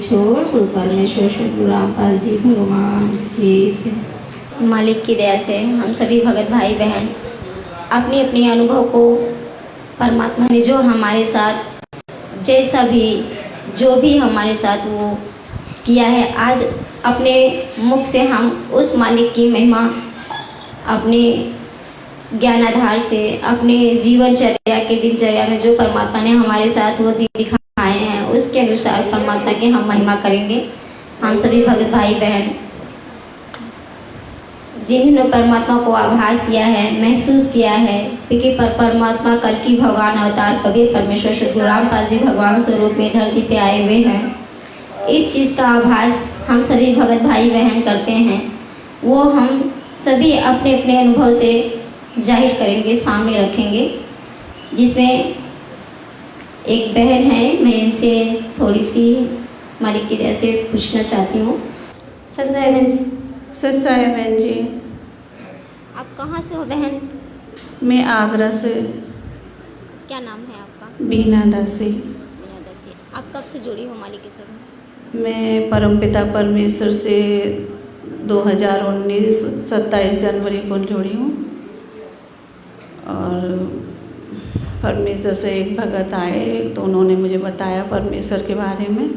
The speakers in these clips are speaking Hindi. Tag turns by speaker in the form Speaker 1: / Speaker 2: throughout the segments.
Speaker 1: छोड़ सो परमेश्वर श्री रामपाल जी भगवान की।
Speaker 2: मालिक की दया से हम सभी भगत भाई बहन अपने अपने अनुभव को परमात्मा ने जो हमारे साथ जैसा भी जो भी हमारे साथ वो किया है, आज अपने मुख से हम उस मालिक की महिमा अपने ज्ञानाधार से अपने जीवनचर्या के दिनचर्या में जो परमात्मा ने हमारे साथ वो दिखाए हैं उसके अनुसार परमात्मा की हम महिमा करेंगे। हम सभी भगत भाई बहन जिन्होंने परमात्मा को आभास किया है, महसूस किया है कि परमात्मा कल की भगवान अवतार कबीर परमेश्वर श्री गुरु रामपाल जी भगवान स्वरूप में धरती पे आए हुए हैं। इस चीज़ का आभास हम सभी भगत भाई बहन करते हैं, वो हम सभी अपने अपने अनुभव से जाहिर करेंगे, सामने रखेंगे। जिसमें एक बहन है, मैं इनसे थोड़ी सी मालिक की दया से पूछना चाहती हूँ। ससाय बहन जी।
Speaker 3: ससाय बहन जी।
Speaker 2: आप कहाँ से हो बहन?
Speaker 3: मैं आगरा से।
Speaker 2: क्या नाम है आपका?
Speaker 3: बीना दासी।
Speaker 2: बीना दासी। आप कब से जुड़ी हो मालिक के साथ?
Speaker 3: मैं परमपिता परमेश्वर से 2019 27 जनवरी को जुड़ी हूँ। और परमेश्वर से एक भगत आए तो उन्होंने मुझे बताया परमेश्वर के बारे में।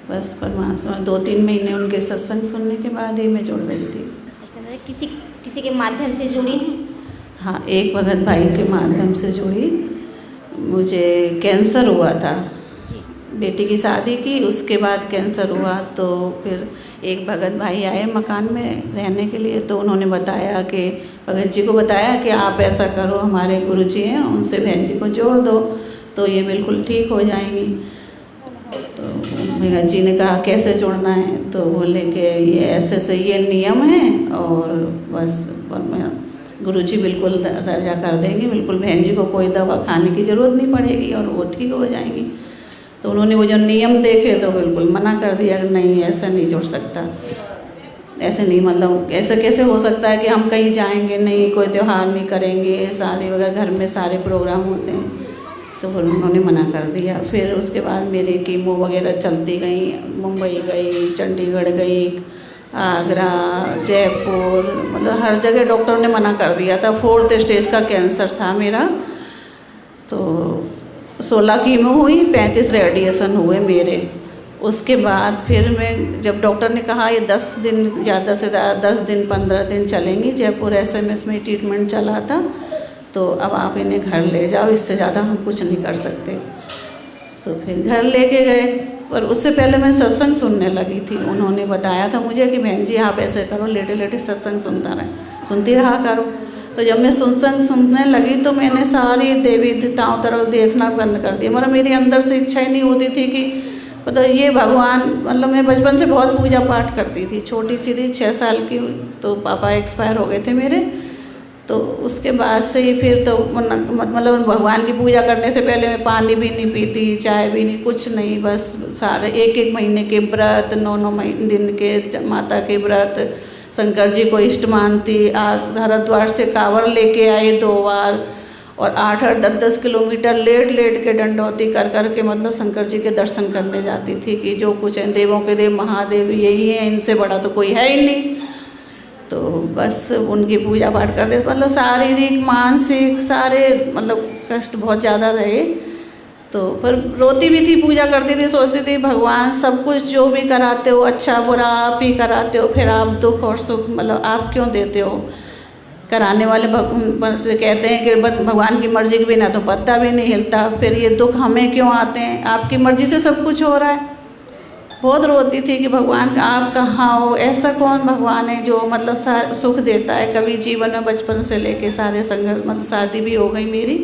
Speaker 3: बस परमात्मा 2-3 महीने उनके सत्संग सुनने के बाद ही मैं जुड़ गई थी।
Speaker 2: किसी के माध्यम से जुड़ी हैं?
Speaker 3: हाँ, एक भगत भाई के माध्यम से जुड़ी। मुझे कैंसर हुआ था
Speaker 2: जी।
Speaker 3: बेटी की शादी की, उसके बाद कैंसर हुआ तो फिर एक भगत भाई आए मकान में रहने के लिए, तो उन्होंने बताया कि भगत जी को बताया कि आप ऐसा करो, हमारे गुरुजी हैं उनसे बहन जी को जोड़ दो तो ये बिल्कुल ठीक हो जाएंगी। तो भगत जी ने कहा कैसे जोड़ना है, तो बोले कि ये ऐसे से ये नियम है और बस गुरुजी बिल्कुल राजा कर देंगे, बिल्कुल बहन जी को कोई दवा खाने की ज़रूरत नहीं पड़ेगी और वो ठीक हो जाएंगी। तो उन्होंने वो जो नियम देखे तो बिल्कुल मना कर दिया कि नहीं ऐसा नहीं जुड़ सकता, ऐसे नहीं, मतलब ऐसा कैसे हो सकता है कि हम कहीं जाएंगे नहीं, कोई त्यौहार नहीं करेंगे, शादी वगैरह घर में सारे प्रोग्राम होते हैं, तो फिर उन्होंने मना कर दिया। फिर उसके बाद मेरी कीमो वगैरह चलती गई, मुंबई गई, चंडीगढ़ गई, आगरा, जयपुर, मतलब हर जगह डॉक्टर ने मना कर दिया था। 4th स्टेज का कैंसर था मेरा। तो 16 कीमो हुई, 35 रेडिएशन हुए मेरे। उसके बाद फिर मैं जब डॉक्टर ने कहा ये 10 दिन ज़्यादा से ज़्यादा 10 दिन 15 दिन चलेंगी, जयपुर SMS में ट्रीटमेंट चला था, तो अब आप इन्हें घर ले जाओ, इससे ज़्यादा हम कुछ नहीं कर सकते। तो फिर घर लेके गए, पर उससे पहले मैं सत्संग सुनने लगी थी। उन्होंने बताया था मुझे कि बहन जी आप ऐसे करो, लेटे लेटे सत्संग सुनती रहा करो। तो जब मैं सत्संग सुनने लगी तो मैंने सारी देवी देवताओं तरफ देखना बंद कर दिया। मतलब मेरे अंदर से इच्छा ही नहीं होती थी कि मतलब ये भगवान, मतलब मैं बचपन से बहुत पूजा पाठ करती थी, छोटी सी थी 6 साल की, तो पापा एक्सपायर हो गए थे मेरे। तो उसके बाद से ही फिर तो मतलब भगवान की पूजा करने से पहले मैं पानी भी नहीं पीती, चाय भी नहीं, कुछ नहीं, बस सारे 1-1 महीने के व्रत, 9-9 दिन के माता के व्रत, शंकर जी को इष्ट मानती, हरिद्वार से कांवर लेके आई 2 बार और 8-8 10-10 किलोमीटर लेट के डंडौती कर के मतलब शंकर जी के दर्शन करने जाती थी कि जो कुछ है देवों के देव महादेव यही है, इनसे बड़ा तो कोई है ही नहीं। तो बस उनकी पूजा पाठ करते, मतलब शारीरिक मानसिक सारे मतलब कष्ट बहुत ज़्यादा रहे। तो पर रोती भी थी, पूजा करती थी, सोचती थी भगवान सब कुछ जो भी कराते हो अच्छा बुरा आप ही कराते हो, फिर आप दुख और सुख मतलब आप क्यों देते हो? कराने वाले भगवान से कहते हैं कि भगवान की मर्जी के बिना तो पत्ता भी नहीं हिलता, फिर ये दुख हमें क्यों आते हैं? आपकी मर्जी से सब कुछ हो रहा है। बहुत रोती थी कि भगवान आप कहाँ हो, ऐसा कौन भगवान है जो मतलब सुख देता है। कभी जीवन में बचपन से लेके सारे संघर्ष, मतलब शादी भी हो गई मेरी,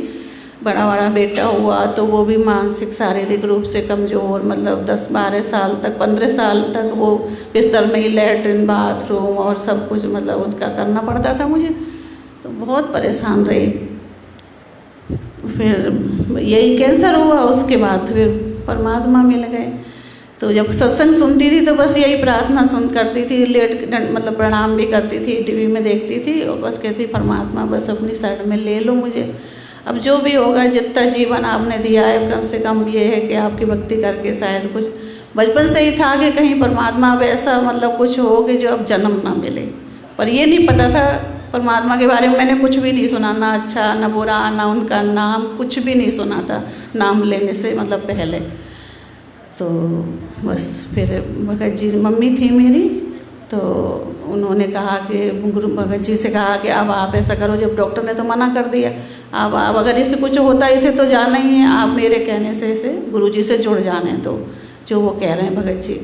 Speaker 3: बड़ा बेटा हुआ तो वो भी मानसिक शारीरिक रूप से कमज़ोर, मतलब 10-12 साल तक 15 साल तक वो बिस्तर में ही लैट्रिन बाथरूम और सब कुछ मतलब उनका करना पड़ता था मुझे, तो बहुत परेशान रही। फिर यही कैंसर हुआ, उसके बाद फिर परमात्मा मिल गए। तो जब सत्संग सुनती थी तो बस यही प्रार्थना करती थी, मतलब प्रणाम भी करती थी, टीवी में देखती थी और बस कहती परमात्मा बस अपनी शरण में ले लो मुझे, अब जो भी होगा जितना जीवन आपने दिया है कम से कम ये है कि आपकी भक्ति करके शायद कुछ बचपन से ही था कि कहीं परमात्मा अब ऐसा मतलब कुछ हो कि जो अब जन्म ना मिले, पर ये नहीं पता था परमात्मा के बारे में। मैंने कुछ भी नहीं सुना, ना अच्छा ना बुरा, ना उनका नाम कुछ भी नहीं सुना था नाम लेने से मतलब पहले। तो बस फिर भगत जी मम्मी थी मेरी, तो उन्होंने कहा कि गुरु भगत जी से कहा कि अब आप ऐसा करो, जब डॉक्टर ने तो मना कर दिया, अब आप अगर इससे कुछ होता है इसे तो जाना ही है, आप मेरे कहने से इसे गुरुजी से जुड़ जाने दो, जो वो कह रहे हैं भगत जी।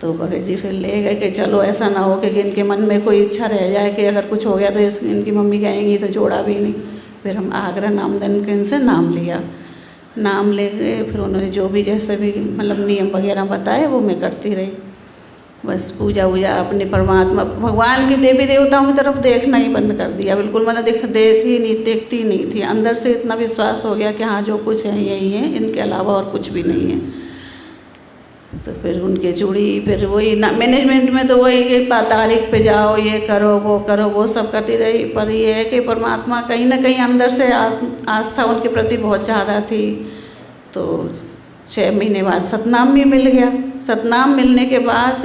Speaker 3: तो भगत जी फिर ले गए कि चलो ऐसा ना हो कि इनके मन में कोई इच्छा रह जाए कि अगर कुछ हो गया तो इनकी मम्मी कहेंगी तो जोड़ा भी नहीं। फिर हम आगरा नामदन के इनसे नाम लिया, नाम ले गए, फिर उन्होंने जो भी जैसे भी मतलब नियम वगैरह बताए वो मैं करती रही। बस पूजा वूजा अपने परमात्मा भगवान के देवी देवताओं की तरफ देखना ही बंद कर दिया, बिल्कुल मतलब देखती नहीं थी। अंदर से इतना विश्वास हो गया कि हाँ जो कुछ है यही है, इनके अलावा और कुछ भी नहीं है। तो फिर उनके जुड़ी, फिर वही मैनेजमेंट में तो वही कि तारीख पे जाओ, ये करो वो सब करती रही। पर ये है कि परमात्मा कहीं ना कहीं अंदर से आस्था उनके प्रति बहुत ज़्यादा थी। तो 6 महीने बाद सतनाम भी मिल गया। सतनाम मिलने के बाद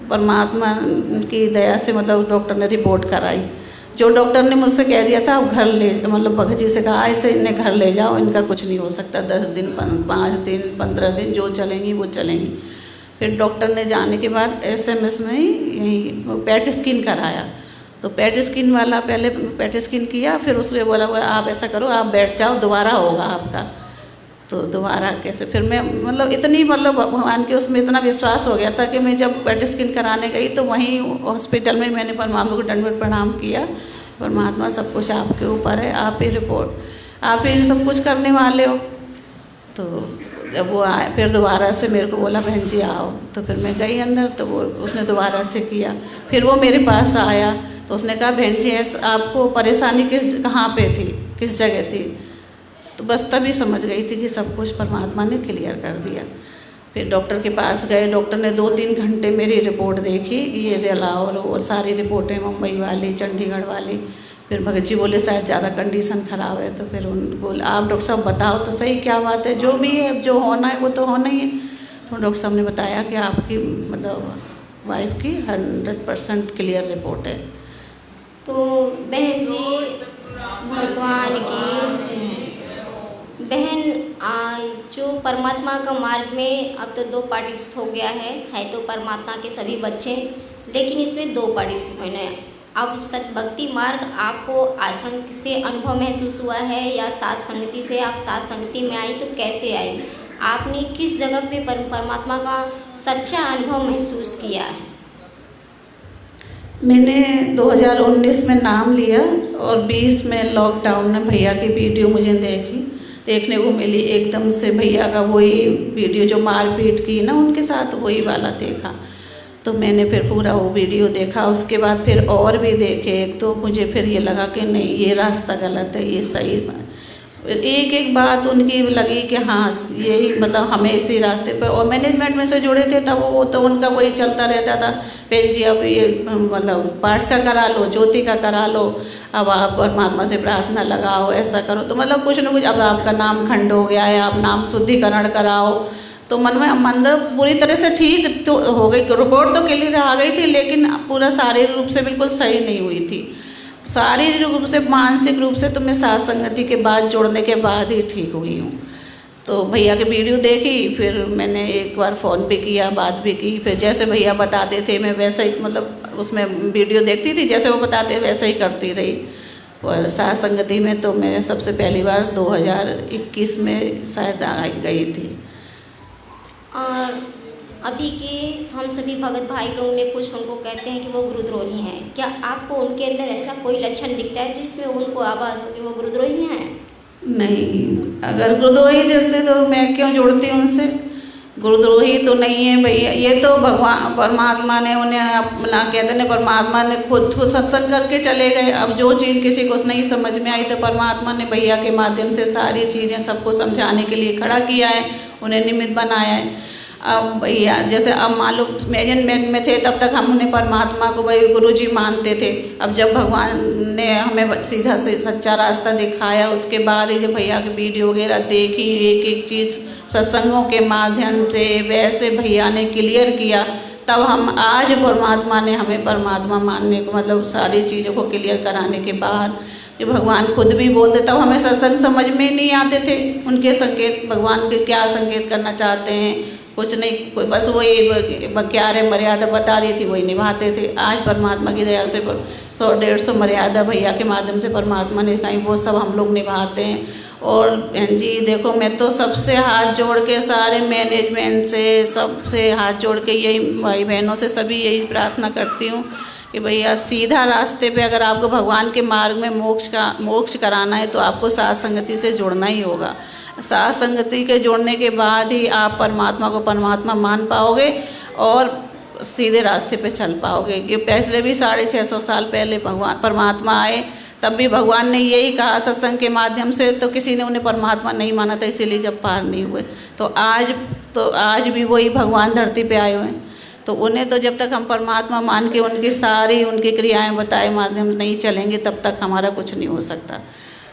Speaker 3: परमात्मा की दया से मतलब डॉक्टर ने रिपोर्ट कराई। जो डॉक्टर ने मुझसे कह दिया था अब घर ले, मतलब भगत जी से कहा ऐसे इन्हें घर ले जाओ, इनका कुछ नहीं हो सकता, 10 दिन 5 दिन 15 दिन जो चलेंगी वो चलेंगी। फिर डॉक्टर ने जाने के बाद SMS में ही यही पेट स्किन कराया। तो पेट स्किन वाला पहले पेट स्किन किया, फिर उसमें बोला आप ऐसा करो आप बैठ जाओ, दोबारा होगा आपका। तो दोबारा कैसे, फिर मैं मतलब इतनी मतलब भगवान के उसमें इतना विश्वास हो गया था कि मैं जब पेट स्किन कराने गई तो वहीं हॉस्पिटल में मैंने परमात्मा को दंडवत प्रणाम किया। परमात्मा सब कुछ आपके ऊपर है, आप ही रिपोर्ट, आप ही सब कुछ करने वाले हो। तो जब वो आए फिर दोबारा से मेरे को बोला बहन जी आओ, तो फिर मैं गई अंदर, तो वो उसने दोबारा से किया। फिर वो मेरे पास आया तो उसने कहा बहन जी आपको परेशानी कहाँ पे थी, किस जगह थी? तो बस तभी समझ गई थी कि सब कुछ परमात्मा ने क्लियर कर दिया। फिर डॉक्टर के पास गए, डॉक्टर ने 2-3 घंटे मेरी रिपोर्ट देखी, ये रेलावर और सारी रिपोर्टें मुंबई वाली चंडीगढ़ वाली। फिर भगत जी बोले शायद ज़्यादा कंडीशन ख़राब है। तो फिर बोले आप डॉक्टर साहब बताओ तो सही क्या बात है, जो भी है जो होना है वो तो होना ही है। तो डॉक्टर साहब ने बताया कि आपकी मतलब वाइफ की 100% क्लियर रिपोर्ट है।
Speaker 2: तो बहन जी भगवान की बहन जो परमात्मा का मार्ग में अब तो 2 पार्टिस हो गया है तो परमात्मा के सभी बच्चे, लेकिन इसमें 2 पार्टिसिपेंट हैं। अब सत भक्ति मार्ग आपको आसन से अनुभव महसूस हुआ है या साथ संगति से? आप साथ संगति में आई तो कैसे आई? आपने किस जगह पे परमात्मा का सच्चा अनुभव महसूस किया है?
Speaker 3: मैंने 2019 में नाम लिया और 20 में लॉकडाउन में भैया की वीडियो मुझे देखने को मिली। एकदम से भैया का वही वीडियो जो मारपीट की ना उनके साथ, वही वाला देखा। तो मैंने फिर पूरा वो वीडियो देखा। उसके बाद फिर और भी देखे, एक तो मुझे फिर ये लगा कि नहीं ये रास्ता गलत है, ये सही। एक बात उनकी लगी कि हाँ यही मतलब हमें इसी रास्ते पे, और मैनेजमेंट में से जुड़े थे तब वो तो उनका वही चलता रहता था, बहन जी अब ये मतलब पाठ का करा लो, ज्योति का करा लो, अब आप परमात्मा से प्रार्थना लगाओ, ऐसा करो। तो मतलब कुछ न कुछ, अब आपका नाम खंड हो गया है, आप नाम शुद्धिकरण कराओ। तो मन में अंदर पूरी तरह से ठीक तो हो गई, रिपोर्ट तो क्लियर आ गई थी, लेकिन पूरा शारीरिक रूप से बिल्कुल सही नहीं हुई थी। शारीरिक रूप से, मानसिक रूप से तो मैं साथ संगति के बाद जुड़ने के बाद ही ठीक हुई हूँ। तो भैया की वीडियो देखी, फिर मैंने एक बार फ़ोन पे किया, बात भी की। फिर जैसे भैया बताते थे मैं वैसा ही मतलब उसमें वीडियो देखती थी, जैसे वो बताते वैसे ही करती रही। और साथ संगति में तो मैं सबसे पहली बार 2021 में शायद गई थी।
Speaker 2: और अभी के हम सभी भगत भाई लोग में कुछ उनको कहते हैं कि वो गुरुद्रोही हैं। क्या आपको उनके अंदर ऐसा कोई लक्षण दिखता है जिसमें उनको आभास हो कि वो गुरुद्रोही हैं? नहीं,
Speaker 3: अगर गुरुद्रोही दिखते तो मैं क्यों जुड़ती उनसे? गुरुद्रोही तो नहीं है भैया, ये तो भगवान परमात्मा ने उन्हें अपना कहते हैं, परमात्मा ने खुद को सत्संग करके चले गए। अब जो चीज़ किसी को नहीं समझ में आई तो परमात्मा ने भैया के माध्यम से सारी चीज़ें सबको समझाने के लिए खड़ा किया है, उन्हें निमित्त बनाया है। अब भैया जैसे अब मान लो मैनेजमेंट में थे तब तक हम उन्हें परमात्मा को भाई गुरुजी मानते थे। अब जब भगवान उनने हमें सीधा से सच्चा रास्ता दिखाया। उसके बाद ये जो भैया की वीडियो वगैरह देखी, एक एक चीज़ सत्संगों के माध्यम से वैसे भैया ने क्लियर किया, तब हम आज परमात्मा ने हमें परमात्मा मानने को, मतलब सारी चीज़ों को क्लियर कराने के बाद कि भगवान खुद भी बोलते, तब हमें सत्संग समझ में नहीं आते थे। उनके संकेत, भगवान के क्या संकेत करना चाहते हैं, कुछ नहीं, कोई बस वही बक्यारे मर्यादा बता दी थी, वही निभाते थे। आज परमात्मा की दया से 100-150 मर्यादा भैया के माध्यम से परमात्मा ने दिखाई, वो सब हम लोग निभाते हैं। और बहन जी देखो, मैं तो सबसे हाथ जोड़ के, सारे मैनेजमेंट से, सबसे हाथ जोड़ के यही भाई बहनों से सभी यही प्रार्थना करती हूँ कि भैया सीधा रास्ते पे अगर आपको भगवान के मार्ग में मोक्ष कराना है तो आपको साथ संगति से जुड़ना ही होगा। साथ संगति के जुड़ने के बाद ही आप परमात्मा को परमात्मा मान पाओगे और सीधे रास्ते पे चल पाओगे। ये पिछले भी 650 साल पहले भगवान परमात्मा आए, तब भी भगवान ने यही कहा सत्संग के माध्यम से, तो किसी ने उन्हें परमात्मा नहीं माना था, इसीलिए जब पार नहीं हुए। तो आज भी वही भगवान धरती पे आए हुए हैं। तो उन्हें तो जब तक हम परमात्मा मान के उनकी क्रियाएं बताए माध्यम नहीं चलेंगे, तब तक हमारा कुछ नहीं हो सकता।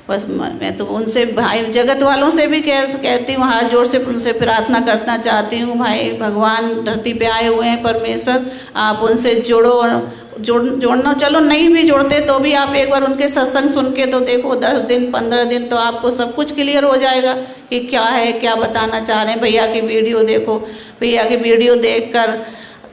Speaker 3: बस मैं तो उनसे भाई जगत वालों से भी कहती हूँ, हाथ जोड़ से उनसे प्रार्थना करना चाहती हूँ, भाई भगवान धरती पे आए हुए हैं, परमेश्वर आप उनसे जुड़ो। और जोड़ना, चलो नहीं भी जुड़ते तो भी आप एक बार उनके सत्संग सुन के तो देखो, 10 दिन 15 दिन तो आपको सब कुछ क्लियर हो जाएगा कि क्या है, क्या बताना चाह रहे हैं। भैया की वीडियो देखो, भैया की वीडियो देखकर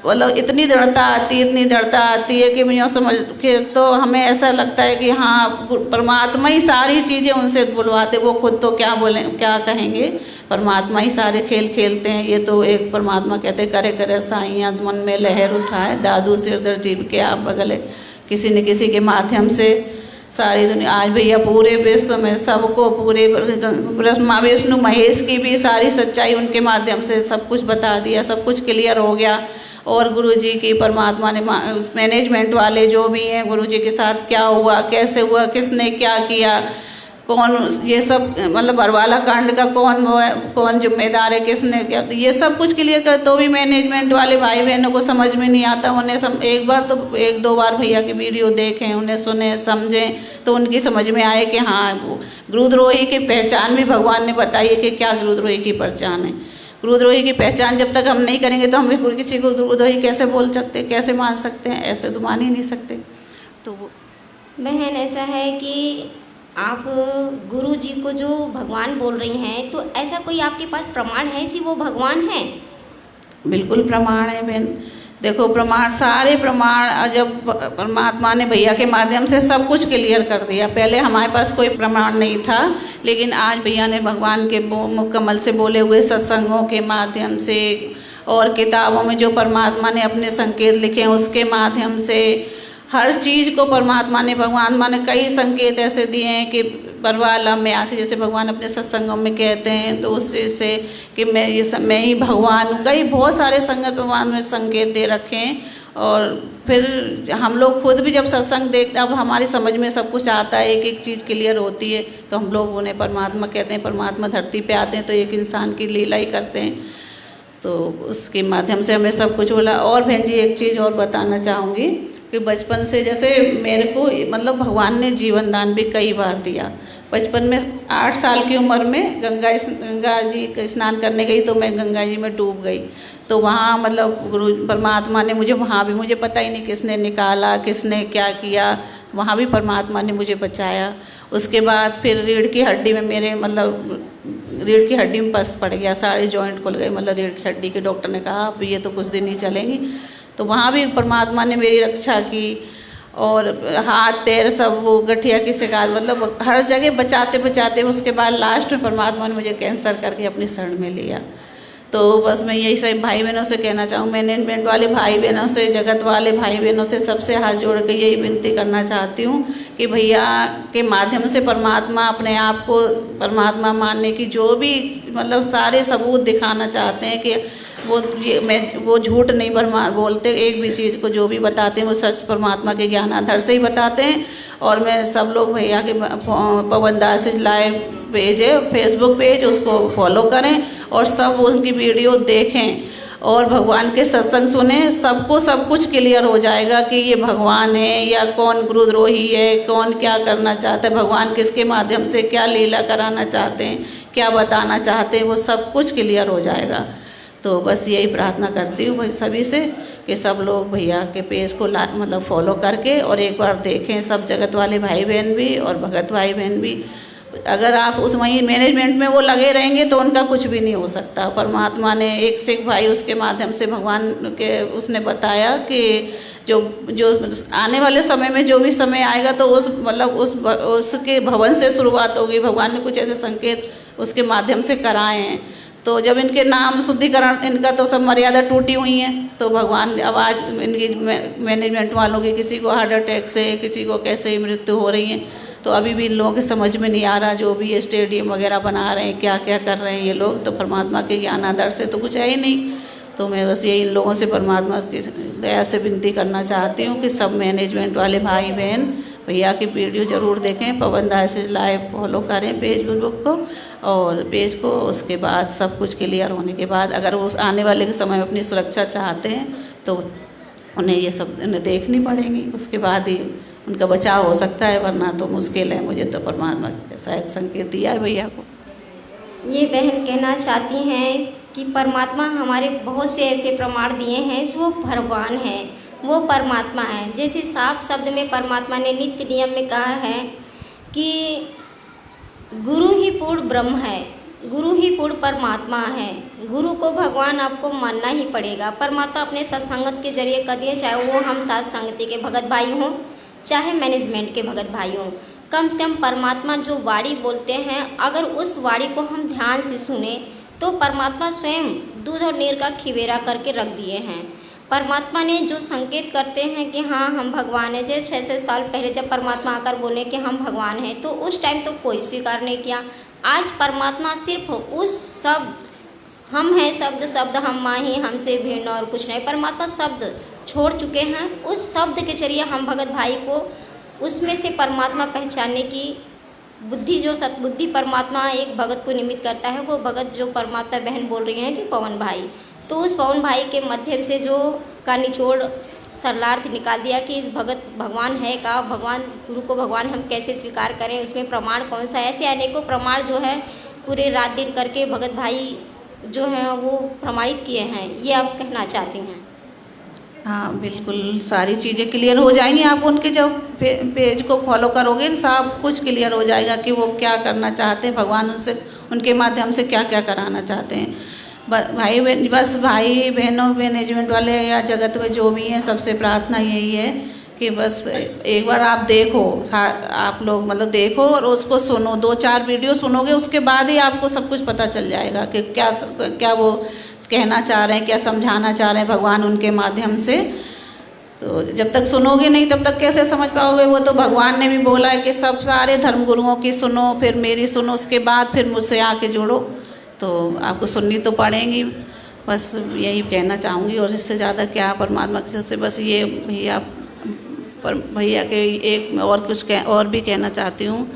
Speaker 3: मतलब इतनी दृढ़ता आती है कि मैं समझ के तो हमें ऐसा लगता है कि हाँ, परमात्मा ही सारी चीज़ें उनसे बुलवाते, वो खुद तो क्या बोलें, क्या कहेंगे, परमात्मा ही सारे खेल खेलते हैं। ये तो एक परमात्मा कहते करे करे साइयाँ मन में लहर उठाए, दादू सिरदर जीव के आप बगले, किसी न किसी के माध्यम से सारी दुनिया। आज भैया पूरे विश्व में सबको, पूरे ब्रह्मा विष्णु महेश की भी सारी सच्चाई उनके माध्यम से सब कुछ बता दिया, सब कुछ क्लियर हो गया। और गुरुजी की परमात्मा ने मैनेजमेंट वाले जो भी हैं, गुरुजी के साथ क्या हुआ, कैसे हुआ, किसने क्या किया, कौन, ये सब मतलब बरवाला कांड का कौन जिम्मेदार है, किसने क्या, तो ये सब कुछ क्लियर कर, तो भी मैनेजमेंट वाले भाई बहनों को समझ में नहीं आता। उन्हें एक बार तो 1-2 बार भैया की वीडियो देखें, उन्हें सुने समझें, तो उनकी समझ में आए कि हाँ, गुरुद्रोही की पहचान भी भगवान ने बताई है कि क्या गुरुद्रोही की पहचान है। गुरुद्रोही की पहचान जब तक हम नहीं करेंगे तो हम किसी को गुरुद्रोही कैसे बोल सकते, कैसे मान सकते हैं, ऐसे तो मान ही नहीं सकते। तो वो
Speaker 2: बहन ऐसा है कि आप गुरु जी को जो भगवान बोल रही हैं, तो ऐसा कोई आपके पास प्रमाण है कि वो भगवान है?
Speaker 3: बिल्कुल प्रमाण है बहन, देखो प्रमाण, सारे प्रमाण, जब परमात्मा ने भैया के माध्यम से सब कुछ क्लियर कर दिया। पहले हमारे पास कोई प्रमाण नहीं था, लेकिन आज भैया ने भगवान के मुकम्मल से बोले हुए सत्संगों के माध्यम से और किताबों में जो परमात्मा ने अपने संकेत लिखे हैं उसके माध्यम से हर चीज़ को परमात्मा ने, भगवान ने कई संकेत ऐसे दिए हैं कि बरवाला में आसे, जैसे भगवान अपने सत्संगों में कहते हैं, तो उससे से कि मैं ही भगवान हूँ। कई बहुत सारे संगत भगवान में संकेत दे रखे हैं। और फिर हम लोग खुद भी जब सत्संग देखते, अब हमारी समझ में सब कुछ आता है, एक एक चीज़ क्लियर होती है, तो हम लोग उन्हें परमात्मा कहते हैं। परमात्मा धरती पे आते हैं तो एक इंसान की लीला ही करते हैं, तो उसके माध्यम से हमें सब कुछ बोला। और बहन जी एक चीज़ और बताना चाहूँगी कि बचपन से जैसे मेरे को मतलब भगवान ने जीवन दान भी कई बार दिया। बचपन में 8 साल की उम्र में गंगा जी का स्नान करने गई, तो मैं गंगा जी में डूब गई। तो वहाँ मतलब गुरु परमात्मा ने मुझे, वहाँ भी मुझे पता ही नहीं किसने निकाला, किसने क्या किया, वहाँ भी परमात्मा ने मुझे बचाया। उसके बाद फिर रीढ़ की हड्डी में मेरे मतलब रीढ़ की हड्डी में पस पड़ गया, सारे जॉइंट खुल गए, मतलब रीढ़ की हड्डी के डॉक्टर ने कहा अब ये तो कुछ दिन ही चलेंगी। तो वहाँ भी परमात्मा ने मेरी रक्षा की। और हाथ पैर सब वो गठिया की शिकायत, मतलब हर जगह बचाते बचाते उसके बाद लास्ट में परमात्मा ने मुझे कैंसर करके अपनी शरण में लिया। तो बस मैं यही सब भाई बहनों से कहना चाहूँ, मैनेजमेंट वाले भाई बहनों से, जगत वाले भाई बहनों से, सबसे हाथ जोड़ के यही विनती करना चाहती हूँ कि भैया के माध्यम से परमात्मा अपने आप को परमात्मा मानने की जो भी मतलब सारे सबूत दिखाना चाहते हैं कि वो झूठ नहीं बोलते, एक भी चीज़ को जो भी बताते हैं वो सच परमात्मा के ज्ञान आधार से ही बताते हैं। और मैं सब लोग भैया के पवन दास लाइव पेज है, फेसबुक पेज, उसको फॉलो करें और सब उनकी वीडियो देखें। और भगवान के सत्संग सुने, सबको सब कुछ क्लियर हो जाएगा कि ये भगवान है या कौन गुरुद्रोही है, कौन क्या करना चाहता है, भगवान किसके माध्यम से क्या लीला कराना चाहते हैं, क्या बताना चाहते हैं, वो सब कुछ क्लियर हो जाएगा। तो बस यही प्रार्थना करती हूँ भाई सभी से कि सब लोग भैया के पेज को मतलब फॉलो करके और एक बार देखें, सब जगत वाले भाई बहन भी और भगत भाई बहन भी। अगर आप उस वहीं मैनेजमेंट में वो लगे रहेंगे तो उनका कुछ भी नहीं हो सकता। परमात्मा ने एक सिख भाई उसके माध्यम से भगवान के उसने बताया कि जो आने वाले समय में जो भी समय आएगा तो उस मतलब उसके भवन से शुरुआत होगी। भगवान ने कुछ ऐसे संकेत उसके माध्यम से कराए हैं। तो जब इनके नाम शुद्धिकरण इनका तो सब मर्यादा टूटी हुई है, तो भगवान अब आज इनकी मैनेजमेंट वालों की किसी को हार्ट अटैक से, किसी को कैसे मृत्यु हो रही है, तो अभी भी इन लोगों के समझ में नहीं आ रहा। जो भी ये स्टेडियम वगैरह बना रहे हैं, क्या क्या कर रहे हैं ये लोग, तो परमात्मा के ज्ञान आधार से तो कुछ है ही नहीं। तो मैं बस यही इन लोगों से परमात्मा की दया से विनती करना चाहती हूँ कि सब मैनेजमेंट वाले भाई बहन भैया की वीडियो ज़रूर देखें, पवन दास लाइव फॉलो करें फेसबुक को और पेज को। उसके बाद सब कुछ क्लियर होने के बाद अगर वो आने वाले के समय में अपनी सुरक्षा चाहते हैं तो उन्हें ये सब उन्हें देखनी पड़ेंगी, उसके बाद ही उनका बचाव हो सकता है, वरना तो मुश्किल है। मुझे तो परमात्मा के शायद संकेत दिया है भैया को।
Speaker 2: ये बहन कहना चाहती हैं कि परमात्मा हमारे बहुत से ऐसे प्रमाण दिए हैं जो भगवान हैं, वो परमात्मा है। जैसे साफ शब्द में परमात्मा ने नित्य नियम में कहा है कि गुरु ही पूर्ण ब्रह्म है, गुरु ही पूर्ण परमात्मा है। गुरु को भगवान आपको मानना ही पड़ेगा। परमात्मा अपने सत्संगत के जरिए कर दिए, चाहे वो हम साथ संगति के भगत भाई हों, चाहे मैनेजमेंट के भगत भाई हों। कम से कम परमात्मा जो वाणी बोलते हैं, अगर उस वाणी को हम ध्यान से सुने तो परमात्मा स्वयं दूध और नीर का खिवेरा करके रख दिए हैं। परमात्मा ने जो संकेत करते हैं कि हाँ हम भगवान हैं, जैसे 600 साल पहले जब परमात्मा आकर बोले कि हम भगवान हैं, तो उस टाइम तो कोई स्वीकार नहीं किया। आज परमात्मा सिर्फ उस शब्द हम हैं, शब्द हम माही हमसे भिन्न और कुछ नहीं, परमात्मा शब्द छोड़ चुके हैं। उस शब्द के जरिए हम भगत भाई को उसमें से परमात्मा पहचानने की बुद्धि, जो सतबुद्धि परमात्मा एक भगत को निमित्त करता है, वो भगत जो परमात्मा बहन बोल रही हैं कि पवन भाई, तो उस पवन भाई के माध्यम से जो का निचोड़ सरलार्थ निकाल दिया कि इस भगत भगवान है का, भगवान गुरु को भगवान हम कैसे स्वीकार करें, उसमें प्रमाण कौन सा है। ऐसे अनेकों प्रमाण जो है पूरे रात दिन करके भगत भाई जो हैं वो प्रमाणित किए हैं। ये आप कहना चाहती हैं?
Speaker 3: हाँ बिल्कुल, सारी चीज़ें क्लियर हो जाएंगी। आप उनके जब पेज को फॉलो करोगे सब कुछ क्लियर हो जाएगा कि वो क्या करना चाहते हैं, भगवान उनसे उनके माध्यम से क्या क्या कराना चाहते हैं। भाई बहन, बस भाई बहनों मैनेजमेंट वाले या जगत में जो भी हैं, सबसे प्रार्थना यही है कि बस एक बार आप देखो, आप लोग मतलब देखो और उसको सुनो, 2-4 वीडियो सुनोगे, उसके बाद ही आपको सब कुछ पता चल जाएगा कि क्या वो कहना चाह रहे हैं, क्या समझाना चाह रहे हैं भगवान उनके माध्यम से। तो जब तक सुनोगे नहीं तब तक कैसे समझ पाओगे। वो तो भगवान ने भी बोला है कि सब सारे धर्म गुरुओं की सुनो, फिर मेरी सुनो, उसके बाद फिर मुझसे आके जोड़ो। तो आपको सुननी तो पड़ेगी। बस यही कहना चाहूँगी और इससे ज़्यादा क्या परमात्मा की से बस ये भैया के एक और कुछ और भी कहना चाहती हूँ।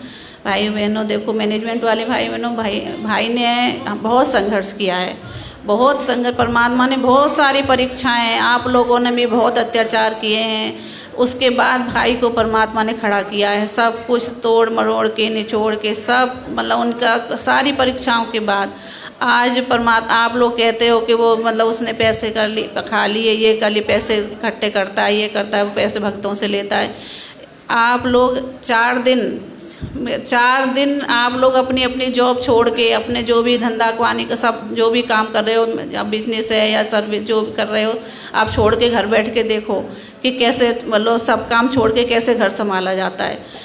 Speaker 3: भाई बहनों देखो, मैनेजमेंट वाले भाई बहनों, भाई ने बहुत संघर्ष किया है, बहुत संघर्ष। परमात्मा ने बहुत सारी परीक्षाएं, आप लोगों ने भी बहुत अत्याचार किए हैं, उसके बाद भाई को परमात्मा ने खड़ा किया है। सब कुछ तोड़ मरोड़ के निचोड़ के सब मतलब उनका सारी परीक्षाओं के बाद आज परमात्मा, आप लोग कहते हो कि वो मतलब उसने पैसे खा लिए, ये कर लिए, पैसे इकट्ठे करता है, ये करता है, वो पैसे भक्तों से लेता है। आप लोग 4 दिन आप लोग अपनी अपनी जॉब छोड़ के, अपने जो भी धंधा पानी का सब जो भी काम कर रहे हो, या बिजनेस है या सर्विस जो भी कर रहे हो, आप छोड़ के घर बैठ के देखो कि कैसे मतलब सब काम छोड़ के कैसे घर संभाला जाता है।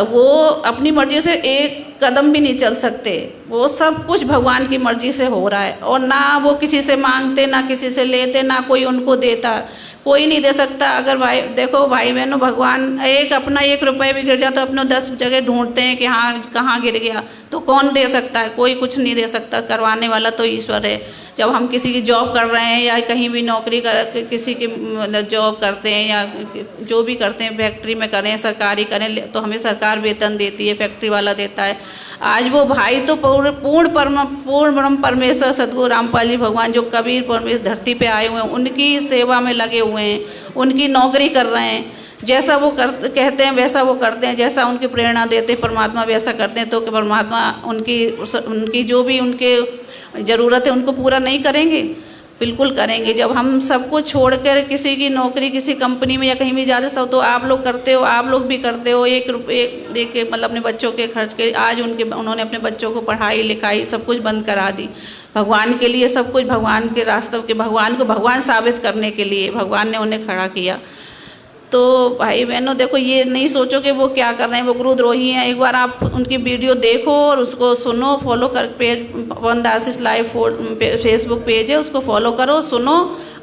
Speaker 3: वो अपनी मर्जी से एक कदम भी नहीं चल सकते, वो सब कुछ भगवान की मर्जी से हो रहा है। और ना वो किसी से मांगते, ना किसी से लेते, ना कोई उनको देता, कोई नहीं दे सकता। अगर भाई देखो भाई बहनों, भगवान अपना 1 रुपये भी गिर जाता तो अपने 10 जगह ढूंढते हैं कि हाँ कहाँ गिर गया, तो कौन दे सकता है? कोई कुछ नहीं दे सकता, करवाने वाला तो ईश्वर है। जब हम किसी की जॉब कर रहे हैं या कहीं भी नौकरी कर किसी की मतलब जॉब करते हैं या जो भी करते हैं, फैक्ट्री में करें, सरकारी करें, तो हमें सरकार वेतन देती है, फैक्ट्री वाला देता है। आज वो भाई तो पूर्ण ब्रह्म परमेश्वर सद्गुरु रामपाल जी भगवान जो कबीर परमेश्वर धरती पे आए हुए हैं, उनकी सेवा में लगे हुए हैं, उनकी नौकरी कर रहे हैं। जैसा वो कहते हैं वैसा वो करते हैं, जैसा उनकी प्रेरणा देते हैं परमात्मा वैसा करते हैं। तो कि परमात्मा उनकी जो भी उनके ज़रूरत है उनको पूरा नहीं करेंगे? बिल्कुल करेंगे। जब हम सबको छोड़कर किसी की नौकरी किसी कंपनी में या कहीं भी जाते हो तो आप लोग करते हो, आप लोग भी करते हो। 1 रुपये दे के मतलब अपने बच्चों के खर्च के, आज उन्होंने अपने बच्चों को पढ़ाई लिखाई सब कुछ बंद करा दी भगवान के लिए, सब कुछ भगवान के रास्ते के, भगवान को भगवान साबित करने के लिए भगवान ने उन्हें खड़ा किया। तो भाई बहनों देखो, ये नहीं सोचो कि वो क्या कर रहे हैं, वो गुरुद्रोही हैं। एक बार आप उनकी वीडियो देखो और उसको सुनो, फॉलो कर पेज पवन दास लाइव फेसबुक पेज है, उसको फॉलो करो, सुनो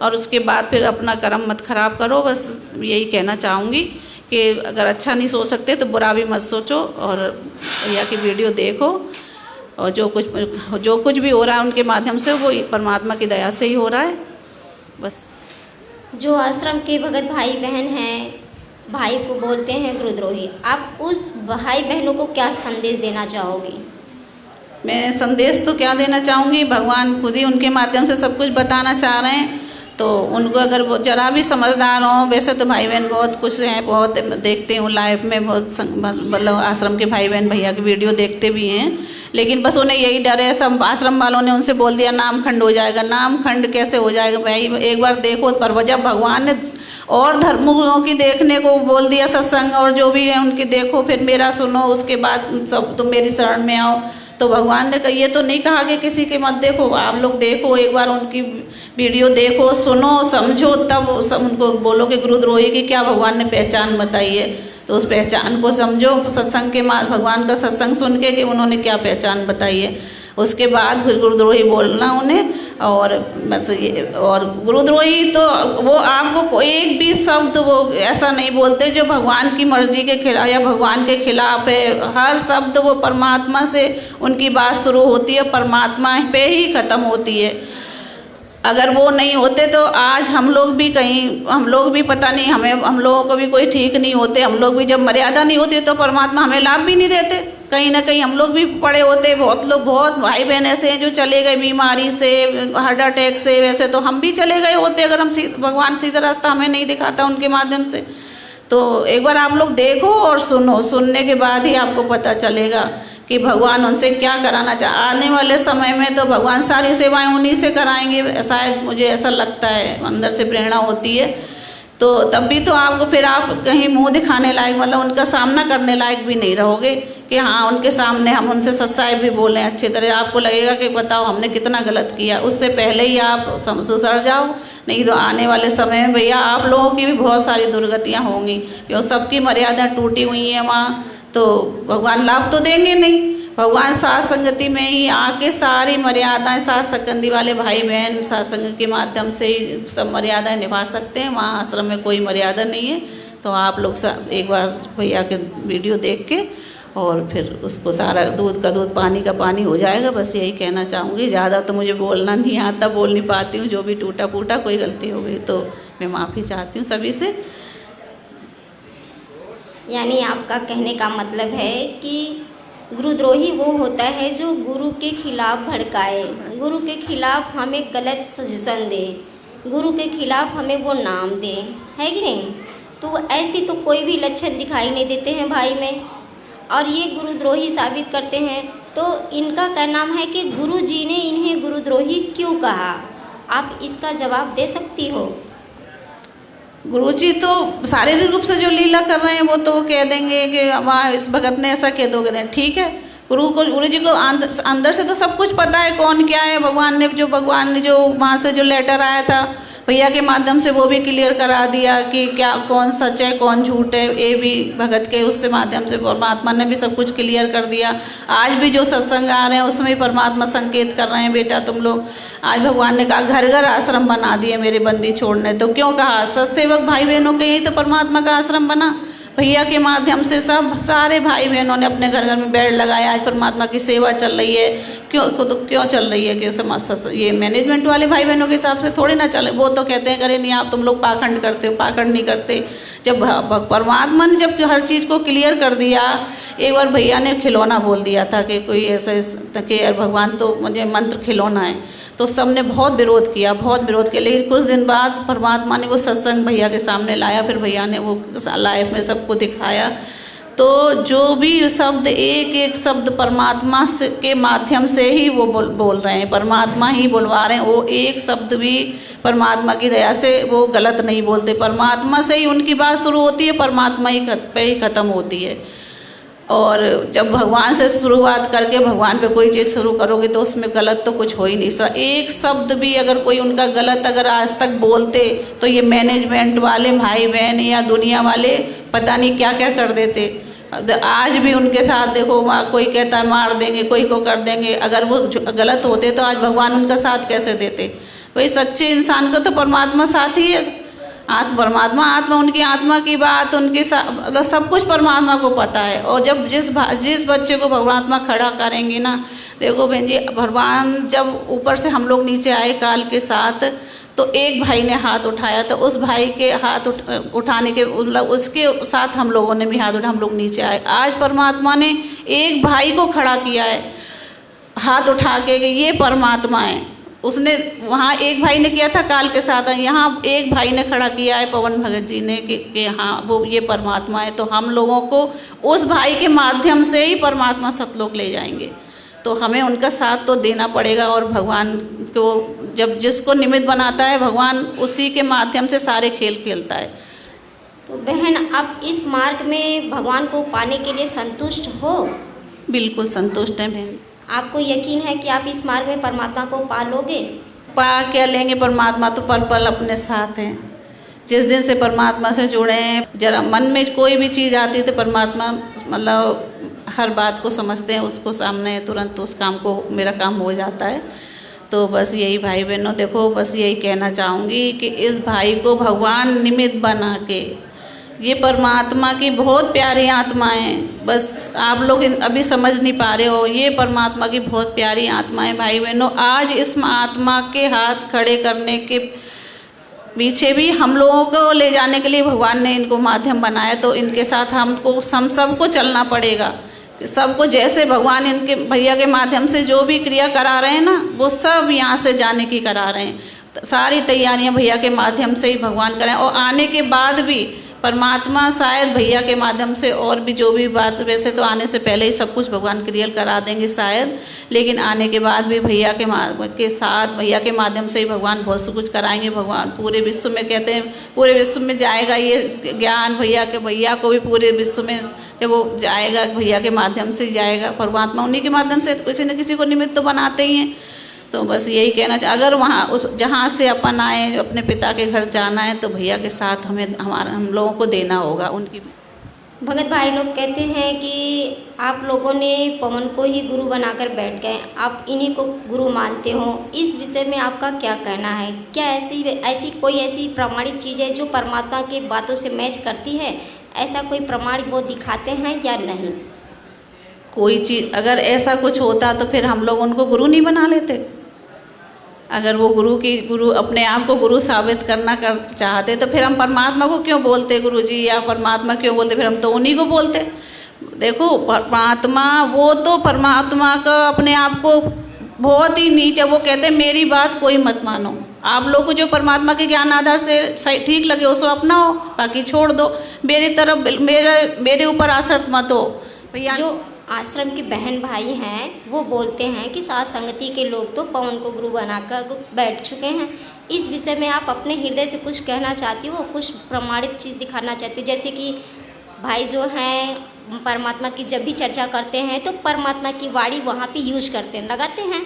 Speaker 3: और उसके बाद फिर अपना कर्म मत खराब करो। बस यही कहना चाहूँगी कि अगर अच्छा नहीं सोच सकते तो बुरा भी मत सोचो और भैया की वीडियो देखो और जो कुछ भी हो रहा है उनके माध्यम से वो परमात्मा की दया से ही हो रहा है। बस
Speaker 2: जो आश्रम के भगत भाई बहन हैं, भाई को बोलते हैं गुरुद्रोही, आप उस भाई बहनों को क्या संदेश देना चाहोगी?
Speaker 3: मैं संदेश तो क्या देना चाहूँगी, भगवान खुद ही उनके माध्यम से सब कुछ बताना चाह रहे हैं। तो उनको अगर वो जरा भी समझदार हों, वैसे तो भाई बहन बहुत कुछ हैं, बहुत देखते हूँ लाइव में, बहुत मतलब आश्रम के भाई बहन भैया की वीडियो देखते भी हैं, लेकिन बस उन्हें यही डर है। सब आश्रम वालों ने उनसे बोल दिया नाम खंड हो जाएगा। नाम खंड कैसे हो जाएगा भाई? एक बार देखो, पर जब भगवान ने और धर्मों की देखने को बोल दिया, सत्संग और जो भी है उनकी देखो, फिर मेरा सुनो, उसके बाद सब तुम मेरी शरण में आओ। तो भगवान ने ये तो नहीं कहा कि किसी के मत देखो, आप लोग देखो, एक बार उनकी वीडियो देखो, सुनो, समझो, तब उनको बोलो कि गुरुद्रोही की क्या भगवान ने पहचान बताई है। तो उस पहचान को समझो, सत्संग के भगवान का सत्संग सुन के कि उन्होंने क्या पहचान बताई है, उसके बाद फिर गुरुद्रोही बोलना उन्हें। और बस और गुरुद्रोही तो वो आपको एक भी शब्द वो ऐसा नहीं बोलते जो भगवान की मर्जी के खिलाफ या भगवान के खिलाफ है। हर शब्द वो परमात्मा से उनकी बात शुरू होती है, परमात्मा पे ही ख़त्म होती है। अगर वो नहीं होते तो आज हम लोग भी पता नहीं, हम लोगों को भी कोई ठीक नहीं होते। हम लोग भी जब मर्यादा नहीं होती तो परमात्मा हमें लाभ भी नहीं देते। कहीं ना कहीं हम लोग भी पड़े होते। बहुत भाई बहन ऐसे हैं जो चले गए बीमारी से, हार्ट अटैक से। वैसे तो हम भी चले गए होते अगर हम भगवान सीधा रास्ता हमें नहीं दिखाता उनके माध्यम से। तो एक बार आप लोग देखो और सुनो, सुनने के बाद ही आपको पता चलेगा कि भगवान उनसे क्या कराना आने वाले समय में। तो भगवान सारी सेवाएं उन्हीं से कराएंगे, शायद मुझे ऐसा लगता है, अंदर से प्रेरणा होती है। तो तब भी तो आपको फिर आप कहीं मुंह दिखाने लायक, मतलब उनका सामना करने लायक भी नहीं रहोगे कि हाँ उनके सामने हम उनसे सच्चाई भी बोलें अच्छी तरह। आपको लगेगा कि बताओ हमने कितना गलत किया। उससे पहले ही आप सुधर जाओ, नहीं तो आने वाले समय में भैया आप लोगों की भी बहुत सारी दुर्गतियाँ होंगी, क्योंकि सबकी मर्यादा टूटी हुई है वहाँ। तो भगवान लाभ तो देंगे नहीं। भगवान साथ संगति में ही आके सारी मर्यादाएं, साथ संगति वाले भाई बहन साथ संगत के माध्यम से ही सब मर्यादाएं निभा सकते हैं। वहाँ आश्रम में कोई मर्यादा नहीं है। तो आप लोग एक बार भैया के वीडियो देख के और फिर उसको सारा दूध का दूध पानी का पानी हो जाएगा। बस यही कहना चाहूँगी। ज़्यादा तो मुझे बोलना नहीं आता, बोल नहीं पाती हूँ। जो भी टूटा फूटा कोई गलती हो गई तो मैं माफ़ी चाहती हूँ सभी से।
Speaker 2: यानी आपका कहने का मतलब है कि गुरुद्रोही वो होता है जो गुरु के खिलाफ भड़काए, गुरु के खिलाफ हमें गलत सजेशन दे, गुरु के खिलाफ हमें वो नाम दे, है कि नहीं? तो ऐसी तो कोई भी लक्षण दिखाई नहीं देते हैं भाई में, और ये गुरुद्रोही साबित करते हैं। तो इनका क्या नाम है कि गुरु जी ने इन्हें गुरुद्रोही क्यों कहा? आप इसका जवाब दे सकती हो?
Speaker 3: गुरुजी तो शारीरिक रूप से जो लीला कर रहे हैं वो तो कह देंगे कि वहाँ इस भगत ने ऐसा कह दोगे, ठीक है। गुरु जी को अंदर से तो सब कुछ पता है कौन क्या है। भगवान ने जो वहाँ से जो लेटर आया था भैया के माध्यम से वो भी क्लियर करा दिया कि क्या कौन सच है कौन झूठ है। ये भी भगत के उससे माध्यम से परमात्मा ने भी सब कुछ क्लियर कर दिया। आज भी जो सत्संग आ रहे हैं उसमें भी परमात्मा संकेत कर रहे हैं, बेटा तुम लोग। आज भगवान ने कहा घर घर आश्रम बना दिए मेरे बंदी छोड़ने। तो क्यों कहा? सत्सेवक भाई बहनों के यही तो परमात्मा का आश्रम बना। भैया के माध्यम से सारे भाई बहनों ने अपने घर घर में बेड लगाया। आज परमात्मा की सेवा चल रही है। क्यों चल रही है कि ये मैनेजमेंट वाले भाई बहनों के हिसाब से थोड़ी ना चले। वो तो कहते हैं अरे नहीं आप तुम लोग पाखंड करते हो, पाखंड नहीं करते। जब परमात्मा ने जब हर चीज़ को क्लियर कर दिया, एक बार भैया ने खिलौना बोल दिया था कि कोई ऐसा कि भगवान तो मुझे मंत्र खिलौना है, तो सबने बहुत विरोध किया, लेकिन कुछ दिन बाद परमात्मा ने वो सत्संग भैया के सामने लाया, फिर भैया ने वो लाइफ में सबको दिखाया। तो जो भी शब्द, एक एक शब्द परमात्मा से के माध्यम से ही वो बोल रहे हैं, परमात्मा ही बुलवा रहे हैं। वो एक शब्द भी परमात्मा की दया से वो गलत नहीं बोलते, परमात्मा से ही उनकी बात शुरू होती है, परमात्मा ही पे ही ख़त्म होती है। और जब भगवान से शुरुआत करके भगवान पे कोई चीज़ शुरू करोगे तो उसमें गलत तो कुछ हो ही नहीं। एक शब्द भी अगर कोई उनका गलत अगर आज तक बोलते तो ये मैनेजमेंट वाले भाई बहन या दुनिया वाले पता नहीं क्या क्या कर देते। आज भी उनके साथ देखो, कोई कहता है मार देंगे, कोई को कर देंगे। अगर वो गलत होते तो आज भगवान उनका साथ कैसे देते? वही सच्चे इंसान को तो परमात्मा साथ ही है। परमात्मा आत्मा, उनकी आत्मा की बात, उनकी मतलब सब कुछ परमात्मा को पता है। और जब जिस बच्चे को परमात्मा खड़ा करेंगे ना, देखो बहन जी, भगवान जब ऊपर से हम लोग नीचे आए काल के साथ, तो एक भाई ने हाथ उठाया, तो उस भाई के हाथ उठाने के मतलब उसके साथ हम लोगों ने भी हाथ उठा, हम लोग नीचे आए। आज परमात्मा ने एक भाई को खड़ा किया है हाथ उठा के कि ये परमात्मा है। उसने वहाँ एक भाई ने किया था काल के साथ, यहाँ एक भाई ने खड़ा किया है पवन भगत जी ने कि हाँ वो ये परमात्मा है। तो हम लोगों को उस भाई के माध्यम से ही परमात्मा सतलोक ले जाएंगे, तो हमें उनका साथ तो देना पड़ेगा। और भगवान को जब जिसको निमित्त बनाता है भगवान, उसी के माध्यम से सारे खेल खेलता है।
Speaker 2: तो बहन, आप इस मार्ग में भगवान को पाने के लिए संतुष्ट हो?
Speaker 3: बिल्कुल संतुष्ट हैं बहन।
Speaker 2: आपको यकीन है कि आप इस मार्ग में परमात्मा को पा लोगे?
Speaker 3: पा क्या लेंगे, परमात्मा तो पल पल अपने साथ हैं। जिस दिन से परमात्मा से जुड़े हैं, जरा मन में कोई भी चीज़ आती है तो परमात्मा मतलब हर बात को समझते हैं, उसको सामने तुरंत उस काम को, मेरा काम हो जाता है। तो बस यही भाई बहनों, देखो बस यही कहना चाहूँगी कि इस भाई को भगवान निमित्त बना के, ये परमात्मा की बहुत प्यारी आत्माएं, बस आप लोग अभी समझ नहीं पा रहे हो, ये परमात्मा की बहुत प्यारी आत्माएं भाई बहनों। आज इस आत्मा के हाथ खड़े करने के पीछे भी हम लोगों को ले जाने के लिए भगवान ने इनको माध्यम बनाया, तो इनके साथ हम सबको चलना पड़ेगा। सबको जैसे भगवान इनके भैया के माध्यम से जो भी क्रिया करा रहे हैं ना, वो सब यहाँ से जाने की करा रहे हैं। सारी तैयारियाँ भैया के माध्यम से ही भगवान कराएं। और आने के बाद भी परमात्मा शायद भैया के माध्यम से और भी जो भी बात, वैसे तो आने से पहले ही सब कुछ भगवान क्लियर करा देंगे शायद, लेकिन आने के बाद भी भैया के साथ भैया के माध्यम से ही भगवान बहुत कुछ कराएंगे। भगवान पूरे विश्व में, कहते हैं पूरे विश्व में जाएगा ये ज्ञान भैया को भी पूरे विश्व में देखो जाएगा, भैया के माध्यम से जाएगा। परमात्मा उन्हीं के माध्यम से किसी न किसी को निमित्त तो बनाते ही हैं। तो बस यही कहना चाहिए, अगर वहाँ उस जहाँ से अपन आए अपने पिता के घर जाना है तो भैया के साथ हम लोगों को देना होगा उनकी।
Speaker 2: भगत भाई लोग कहते हैं कि आप लोगों ने पवन को ही गुरु बनाकर बैठ गए, आप इन्हीं को गुरु मानते हो। इस विषय में आपका क्या कहना है? क्या ऐसी कोई प्रमाणित चीज़ है जो परमात्मा के बातों से मैच करती है? ऐसा कोई प्रमाण वो दिखाते हैं या नहीं?
Speaker 3: कोई चीज़ अगर ऐसा कुछ होता तो फिर हम लोग उनको गुरु नहीं बना लेते। अगर वो गुरु अपने आप को गुरु साबित करना चाहते तो फिर हम परमात्मा को क्यों बोलते गुरु जी, या परमात्मा क्यों बोलते? फिर हम तो उन्हीं को बोलते। देखो परमात्मा, वो तो परमात्मा का अपने आप को बहुत ही नीचे, वो कहते हैं मेरी बात कोई मत मानो। आप लोग को जो परमात्मा के ज्ञान आधार से ठीक लगे उसको अपनाओ, बाकी छोड़ दो। मेरी तरफ मेरे ऊपर आसक्त मत हो भैया।
Speaker 2: जो आश्रम के बहन भाई हैं वो बोलते हैं कि साथ संगति के लोग तो पवन को गुरु बनाकर बैठ चुके हैं। इस विषय में आप अपने हृदय से कुछ कहना चाहती हो, कुछ प्रमाणित चीज़ दिखाना चाहती हो? जैसे कि भाई जो हैं परमात्मा की जब भी चर्चा करते हैं तो परमात्मा की वाणी वहाँ पे यूज करते हैं, लगाते हैं,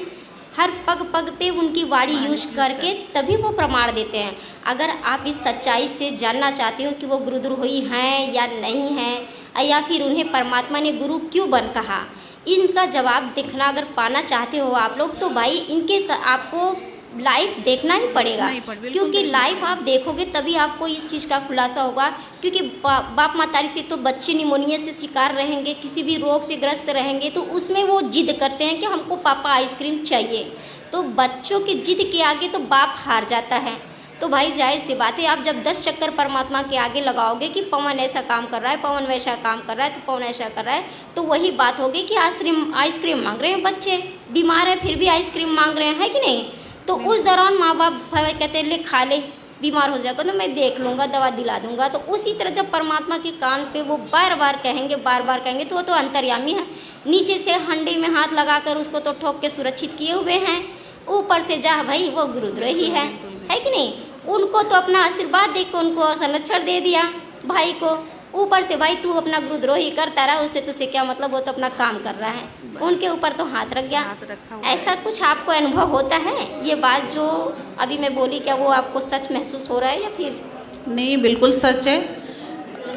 Speaker 2: हर पग पग पे उनकी वाणी यूज करके तभी वो प्रमाण देते हैं। अगर आप इस सच्चाई से जानना चाहते हो कि वो गुरुदेव हुई हैं या नहीं हैं, या फिर उन्हें परमात्मा ने गुरु क्यों बन कहा, इनका जवाब देखना अगर पाना चाहते हो आप लोग, तो भाई इनके आपको लाइव देखना ही पड़ेगा,
Speaker 3: नहीं बिल्कुल
Speaker 2: क्योंकि लाइव आप देखोगे तभी आपको इस चीज़ का खुलासा होगा। क्योंकि बाप मातारी से तो बच्चे निमोनिया से शिकार रहेंगे, किसी भी रोग से ग्रस्त रहेंगे, तो उसमें वो जिद करते हैं कि हमको पापा आइसक्रीम चाहिए। तो बच्चों की जिद के आगे तो बाप हार जाता है। तो भाई जाहिर सी बात है, आप जब 10 चक्कर परमात्मा के आगे लगाओगे कि पवन ऐसा काम कर रहा है, पवन वैसा काम कर रहा है, तो पवन ऐसा कर रहा है, तो वही बात होगी कि आइसक्रीम मांग रहे हैं बच्चे, बीमार है फिर भी आइसक्रीम मांग रहे हैं, है कि नहीं। तो उस दौरान माँ बाप कहते हैं ले खा ले, बीमार हो जाएगा तो मैं देख लूँगा, दवा दिला दूँगा। तो उसी तरह जब परमात्मा के कान पे वो बार बार कहेंगे तो वो तो अंतर्यामी है। नीचे से हंडी में हाथ लगाकर उसको तो ठोक के सुरक्षित किए हुए हैं, ऊपर से जा भाई वो गुरुद्रोही है कि नहीं। उनको तो अपना आशीर्वाद देकर उनको संरक्षण दे दिया भाई को, ऊपर से भाई तू अपना गुरुद्रोही करता रहा, उससे तुझसे क्या मतलब, वो तो अपना काम कर रहा है, उनके ऊपर तो हाथ रख गया। ऐसा कुछ आपको अनुभव होता है? ये बात जो अभी मैं बोली, क्या वो आपको सच महसूस हो रहा है या फिर
Speaker 3: नहीं? बिल्कुल सच है,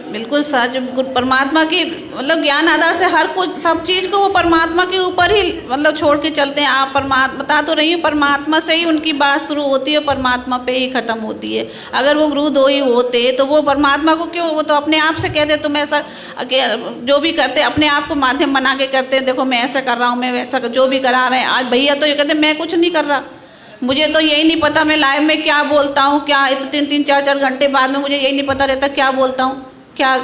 Speaker 3: बिल्कुल सच। परमात्मा की मतलब ज्ञान आधार से हर कुछ सब चीज़ को वो परमात्मा के ऊपर ही मतलब छोड़ के चलते हैं। आप परमात्मा बता तो रही हूँ, परमात्मा से ही उनकी बात शुरू होती है, परमात्मा पे ही ख़त्म होती है। अगर वो गुरुद्रोही होते तो वो परमात्मा को क्यों, वो तो अपने आप से कहते तुम ऐसा जो भी करते अपने आप को माध्यम बना के करते हैं, देखो मैं ऐसा कर रहा हूँ, मैं वैसा जो भी करा रहे हैं। आज भैया तो ये कहते मैं कुछ नहीं कर रहा, मुझे तो यही नहीं पता मैं लाइव में क्या बोलता हूँ, क्या 3-3, 4-4 घंटे बाद में मुझे यही नहीं पता रहता क्या बोलता हूँ, क्या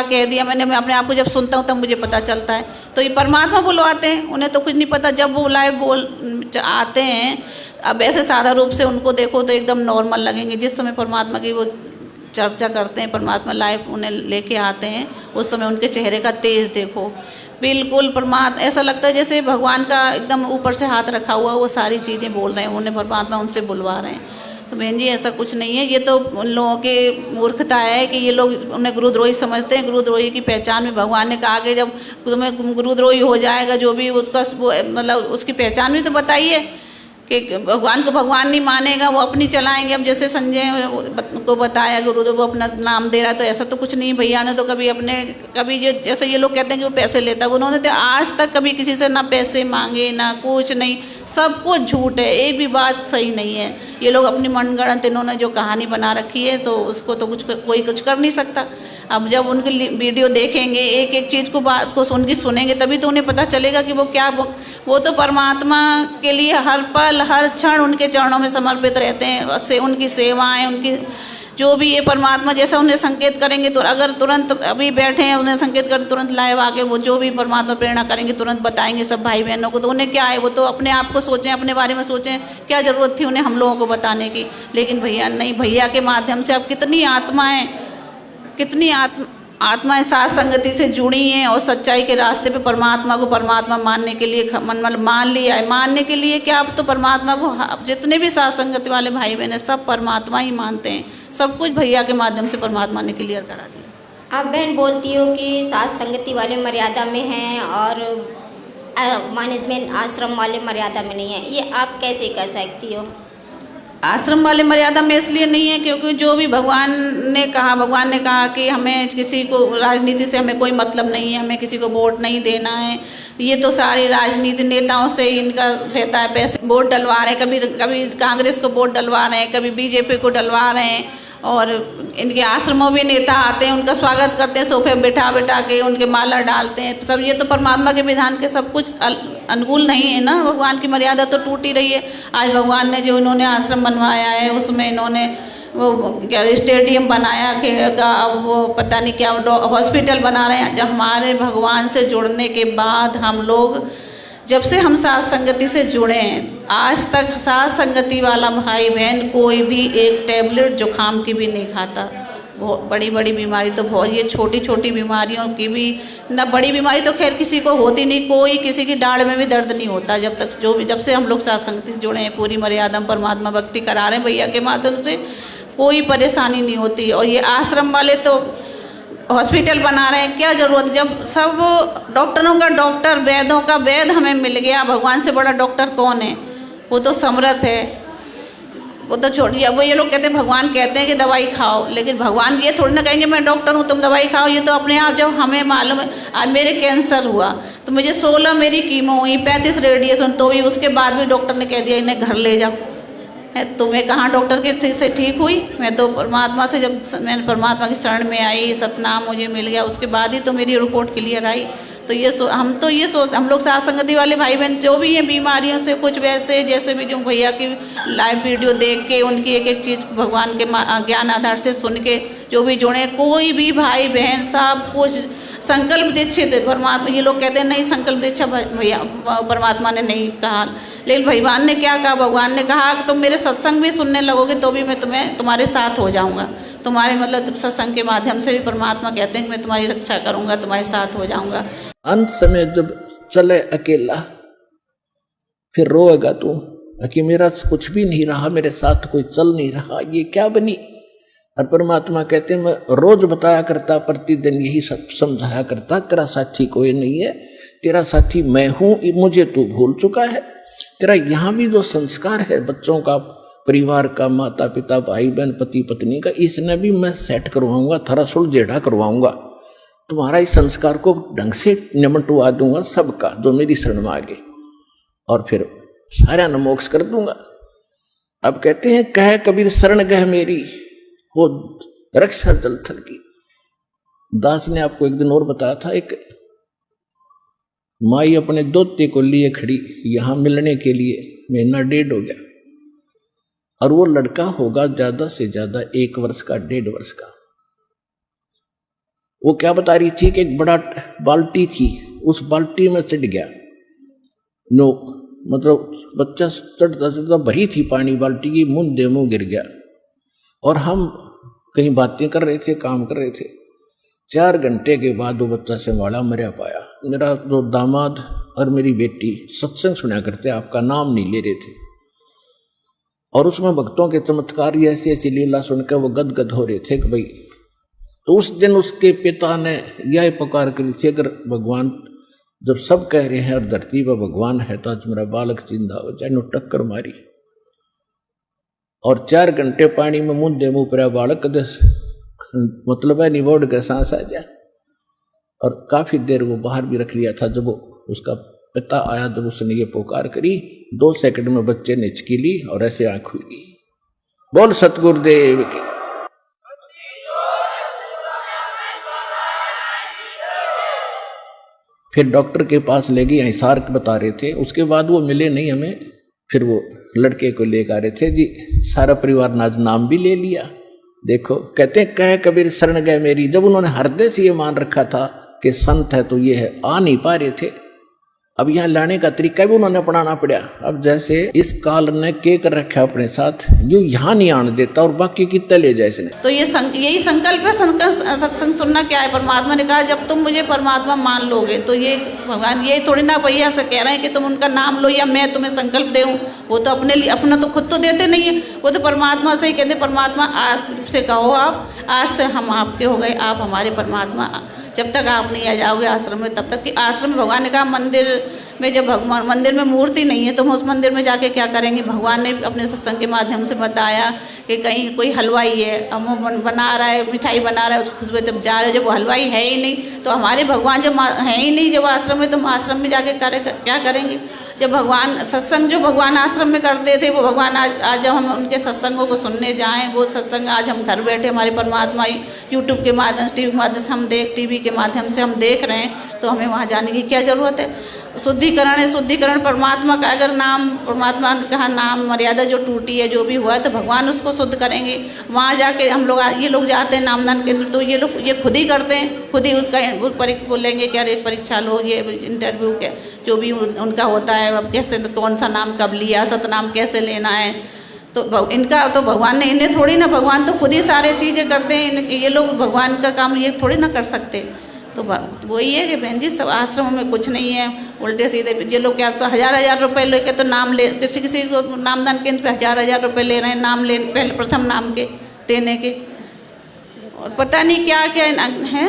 Speaker 3: कह दिया मैंने। मैं अपने आप को जब सुनता हूँ तब मुझे पता चलता है। तो ये परमात्मा बुलवाते हैं, उन्हें तो कुछ नहीं पता। जब वो लाइव बोल आते हैं, अब ऐसे सादा रूप से उनको देखो तो एकदम नॉर्मल लगेंगे। जिस समय परमात्मा की वो चर्चा करते हैं, परमात्मा लाइव उन्हें लेके आते हैं, उस समय उनके चेहरे का तेज देखो, बिल्कुल परमात्मा ऐसा लगता है जैसे भगवान का एकदम ऊपर से हाथ रखा हुआ, वो सारी चीज़ें बोल रहे हैं, उन्हें परमात्मा उनसे बुलवा रहे हैं। तो बहन जी ऐसा कुछ नहीं है, ये तो उन लोगों की मूर्खता है कि ये लोग उन्हें गुरुद्रोही समझते हैं। गुरुद्रोही की पहचान भी भगवान ने कहा कि जब तुम्हें गुरुद्रोही हो जाएगा जो भी उसका मतलब उसकी पहचान भी तो बताइए कि भगवान को भगवान नहीं मानेगा, वो अपनी चलाएंगे। अब जैसे संजय को बताया गुरुदेव वो अपना नाम दे रहा है, तो ऐसा तो कुछ नहीं। भैया ने तो कभी जैसे ये लोग कहते हैं कि वो पैसे लेता है, उन्होंने तो आज तक कभी किसी से ना पैसे मांगे ना कुछ नहीं, सब कुछ झूठ है, एक भी बात सही नहीं है। ये लोग अपनी मनगढ़ंत इन्होंने जो कहानी बना रखी है, तो उसको तो कोई कुछ कर नहीं सकता। अब जब उनकी वीडियो देखेंगे, एक एक चीज़ को बात को सुनेंगे, तभी तो उन्हें पता चलेगा कि वो तो परमात्मा के लिए हर पल हर क्षण उनके चरणों में समर्पित रहते हैं। से उनकी सेवाएं, उनकी जो भी ये परमात्मा जैसा उन्हें संकेत करेंगे, तो अगर तुरंत अभी बैठे हैं उन्हें संकेत कर तुरंत लाइव आके वो जो भी परमात्मा प्रेरणा करेंगे तुरंत बताएंगे सब भाई बहनों को। तो उन्हें क्या है, वो तो अपने आप को सोचें, अपने बारे में सोचें, क्या ज़रूरत थी उन्हें हम लोगों को बताने की। लेकिन भैया नहीं, भैया के माध्यम से अब कितनी आत्माएं साथ संगति से जुड़ी हैं और सच्चाई के रास्ते पे परमात्मा को परमात्मा मानने के लिए मान लिया है। मानने के लिए क्या, अब तो परमात्मा को जितने भी साथ संगति वाले भाई बहन हैं सब परमात्मा ही मानते हैं। सब कुछ भैया के माध्यम से परमात्मा ने क्लियर करा दिया।
Speaker 2: आप बहन बोलती हो कि साथ संगति वाले मर्यादा में हैं और मैनेजमेंट आश्रम वाले मर्यादा में नहीं है, ये आप कैसे कह सकती हो?
Speaker 3: आश्रम वाले मर्यादा में इसलिए नहीं है क्योंकि जो भी भगवान ने कहा कि हमें किसी को राजनीति से हमें कोई मतलब नहीं है, हमें किसी को वोट नहीं देना है। ये तो सारी राजनीति नेताओं से ही इनका रहता है, पैसे वोट डलवा रहे हैं, कभी कांग्रेस को वोट डलवा रहे हैं, कभी बीजेपी को डलवा रहे हैं। और इनके आश्रमों में नेता आते हैं, उनका स्वागत करते हैं, सोफे बैठा के उनके माला डालते हैं सब। ये तो परमात्मा के विधान के सब कुछ अनुकूल नहीं है ना, भगवान की मर्यादा तो टूट ही रही है। आज भगवान ने जो इन्होंने आश्रम बनवाया है उसमें इन्होंने वो क्या स्टेडियम बनाया का, वो पता नहीं क्या हॉस्पिटल बना रहे हैं। जब हमारे भगवान से जुड़ने के बाद हम लोग, जब से हम साथ संगति से जुड़े हैं, आज तक साथ संगति वाला भाई बहन कोई भी एक टैबलेट जुकाम की भी नहीं खाता। बहुत बड़ी बीमारी तो बहुत, ये छोटी छोटी बीमारियों की भी ना, बड़ी बीमारी तो खैर किसी को होती नहीं, कोई किसी की डाढ़ में भी दर्द नहीं होता जब से हम लोग साथ संगति से जुड़े हैं, पूरी मर्यादा परमात्मा भक्ति करा रहे हैं भैया के माध्यम से, कोई परेशानी नहीं होती। और ये आश्रम वाले तो हॉस्पिटल बना रहे हैं, क्या ज़रूरत, जब सब डॉक्टरों का डॉक्टर, वैद्यों का वैद्य हमें मिल गया। भगवान से बड़ा डॉक्टर कौन है? वो तो समर्थ है, वो तो छोड़िए। अब ये लोग कहते हैं, भगवान कहते हैं कि दवाई खाओ, लेकिन भगवान ये थोड़ी ना कहेंगे मैं डॉक्टर हूँ तुम दवाई खाओ। ये तो अपने आप, जब हमें मालूम है आज मेरे कैंसर हुआ तो मुझे 16 मेरी कीमो हुई, 35 रेडिएशन, तो भी उसके बाद भी डॉक्टर ने कह दिया इन्हें घर ले जाओ। है तो मैं कहाँ डॉक्टर के चीज़ से ठीक हुई। मैं तो परमात्मा से, जब मैंने परमात्मा की शरण में आई, सतनाम मुझे मिल गया, उसके बाद ही तो मेरी रिपोर्ट क्लियर आई। तो हम लोग सात्संगति वाले भाई बहन जो भी हैं बीमारियों से कुछ वैसे जैसे भी, जो भैया की लाइव वीडियो देख के उनकी एक एक चीज़ भगवान के ज्ञान आधार से सुन के जो भी जुड़े, कोई भी भाई बहन सब कुछ संकल्प दीक्षित है परमात्मा। ये लोग कहते हैं नहीं संकल्प दीक्षा भैया परमात्मा ने नहीं कहा, लेकिन भगवान ने क्या कहा, भगवान ने कहा कि तुम मेरे सत्संग भी सुनने लगोगे तो भी मैं तुम्हारे साथ हो जाऊंगा, तुम्हारे मतलब सत्संग के माध्यम से भी परमात्मा कहते हैं कि मैं तुम्हारी रक्षा करूंगा, तुम्हारे साथ हो जाऊंगा।
Speaker 4: अंत समय जब चले अकेला फिर रोएगा तू कि मेरा कुछ भी नहीं रहा, मेरे साथ कोई चल नहीं रहा, ये क्या बनी। और परमात्मा कहते हैं मैं रोज बताया करता, प्रतिदिन यही सब समझाया करता, तेरा साथी कोई नहीं है, तेरा साथी मैं हूं, मुझे तू भूल चुका है। तेरा यहाँ भी जो संस्कार है बच्चों का, परिवार का, माता पिता भाई बहन पति पत्नी का, इसने भी मैं सेट करवाऊंगा, थोड़ा सुलझेड़ा करवाऊंगा, तुम्हारा इस संस्कार को ढंग से निमटवा दूंगा सबका जो मेरी शरण में आगे, और फिर सारा न मोक्ष कर दूंगा। अब कहते हैं कह कबीर शरण गह मेरी वो रक्षा जल थल की। दास ने आपको एक दिन और बताया था, एक माई अपने दोते को लिए खड़ी यहां मिलने के लिए, महीना 1.5 हो गया, और वो लड़का होगा ज्यादा से ज्यादा 1 वर्ष का, 1.5 वर्ष का। वो क्या बता रही थी कि एक बड़ा बाल्टी थी, उस बाल्टी में चढ़ गया, नो मतलब बच्चा चढ़ता चढ़ता भरी थी पानी बाल्टी की, मुंह गिर गया। और हम कहीं बातें कर रहे थे, काम कर रहे थे, 4 घंटे के बाद वो बच्चा संभाला, मरा पाया। मेरा जो दामाद और मेरी बेटी सत्संग सुना करते, आपका नाम नहीं ले रहे थे, और उसमें भक्तों के चमत्कार ऐसी ऐसी लीला सुनकर वो गदगद हो रहे थे कि भाई। तो उस दिन उसके पिता ने यह पुकार करी थी, अगर भगवान जब सब कह रहे हैं और धरती पर भगवान है तो आज मेरा बालक जिंदा हो जाए। टक्कर मारी और 4 घंटे पानी में मुंह पर बालक दस मतलब है निबोड़ के सांस आ जाए। और काफी देर वो बाहर भी रख लिया था। जब वो उसका पिता आया, जब उसने ये पुकार करी, 2 सेकंड में बच्चे ने हिचकी ली और ऐसे आंख खुल गई। बोल सतगुरुदेव की। फिर डॉक्टर के पास ले गई, हिसार बता रहे थे। उसके बाद वो मिले नहीं हमें। फिर वो लड़के को लेकर आ रहे थे जी, सारा परिवार ने आज नाम भी ले लिया। देखो कहते हैं कह कबीर शरण गए मेरी। जब उन्होंने हृदय से ये मान रखा था कि संत है तो ये है, आ नहीं पा रहे थे। अब यहाँ लाने का तरीका भी उन्होंने अपनाना पड़ा। अब जैसे इस काल ने के कर रखा अपने साथ, यूं यहाँ नहीं आने देता और बाकी कितना ले जाए इसने।
Speaker 3: तो यही संकल्प है। सत्संग सुनना क्या है, परमात्मा ने कहा जब तुम मुझे परमात्मा मान लोगे तो ये भगवान ये थोड़ी ना भैया से कह रहे हैं कि तुम उनका नाम लो या मैं तुम्हें संकल्प दूं। वो तो अपने लिए अपना तो खुद तो देते नहीं है, वो तो परमात्मा से ही कहते परमात्मा आज से कहो, आप आज से हम आपके हो गए, आप हमारे परमात्मा। जब तक आप नहीं आ जाओगे आश्रम में, तब तक कि आश्रम में भगवान ने कहा मंदिर में जब भगवान मंदिर में मूर्ति नहीं है तो हम उस मंदिर में जाके क्या करेंगे। भगवान ने अपने सत्संग के माध्यम से बताया कि कहीं कोई हलवाई है, अब वो बना रहा है, मिठाई बना रहा है, उसको खुशबू जब जा रहे, जब वो हलवाई है ही नहीं तो हमारे भगवान जब है ही नहीं, जब आश्रम में, तो हम आश्रम में जाके क्या करेंगे। जब भगवान सत्संग जो भगवान आश्रम में करते थे वो भगवान आज जब हम उनके सत्संगों को सुनने जाएं, वो सत्संग आज हम घर बैठे हमारे परमात्मा यूट्यूब के माध्यम टीवी के माध्यम से हम टीवी के माध्यम से हम देख रहे हैं, तो हमें वहाँ जाने की क्या ज़रूरत है। शुद्धिकरण है, शुद्धिकरण परमात्मा का अगर नाम, परमात्मा का नाम मर्यादा जो टूटी है, जो भी हुआ है, तो भगवान उसको शुद्ध करेंगे। वहाँ जाके हम लोग ये लोग जाते हैं नामदान केंद्र, तो ये लोग ये खुद ही करते हैं, खुद ही उसका बोलेंगे क्या रेट परीक्षा लो, ये इंटरव्यू के जो भी उनका होता है, अब कैसे कौन सा नाम कब लिया, सतनाम कैसे लेना है। तो इनका तो भगवान ने, इन्हें थोड़ी ना, भगवान तो खुद ही सारे चीज़ें करते हैं। ये लोग भगवान का काम ये थोड़ी ना कर सकते। तो वही है कि बहन जी सब आश्रमों में कुछ नहीं है, उल्टे सीधे ये लोग क्या 1000-1000 रुपये लेके तो नाम ले, किसी को नामदान केंद्र पे 1000-1000 रुपये ले रहे हैं नाम ले, पहले प्रथम नाम के देने के, और पता नहीं क्या क्या है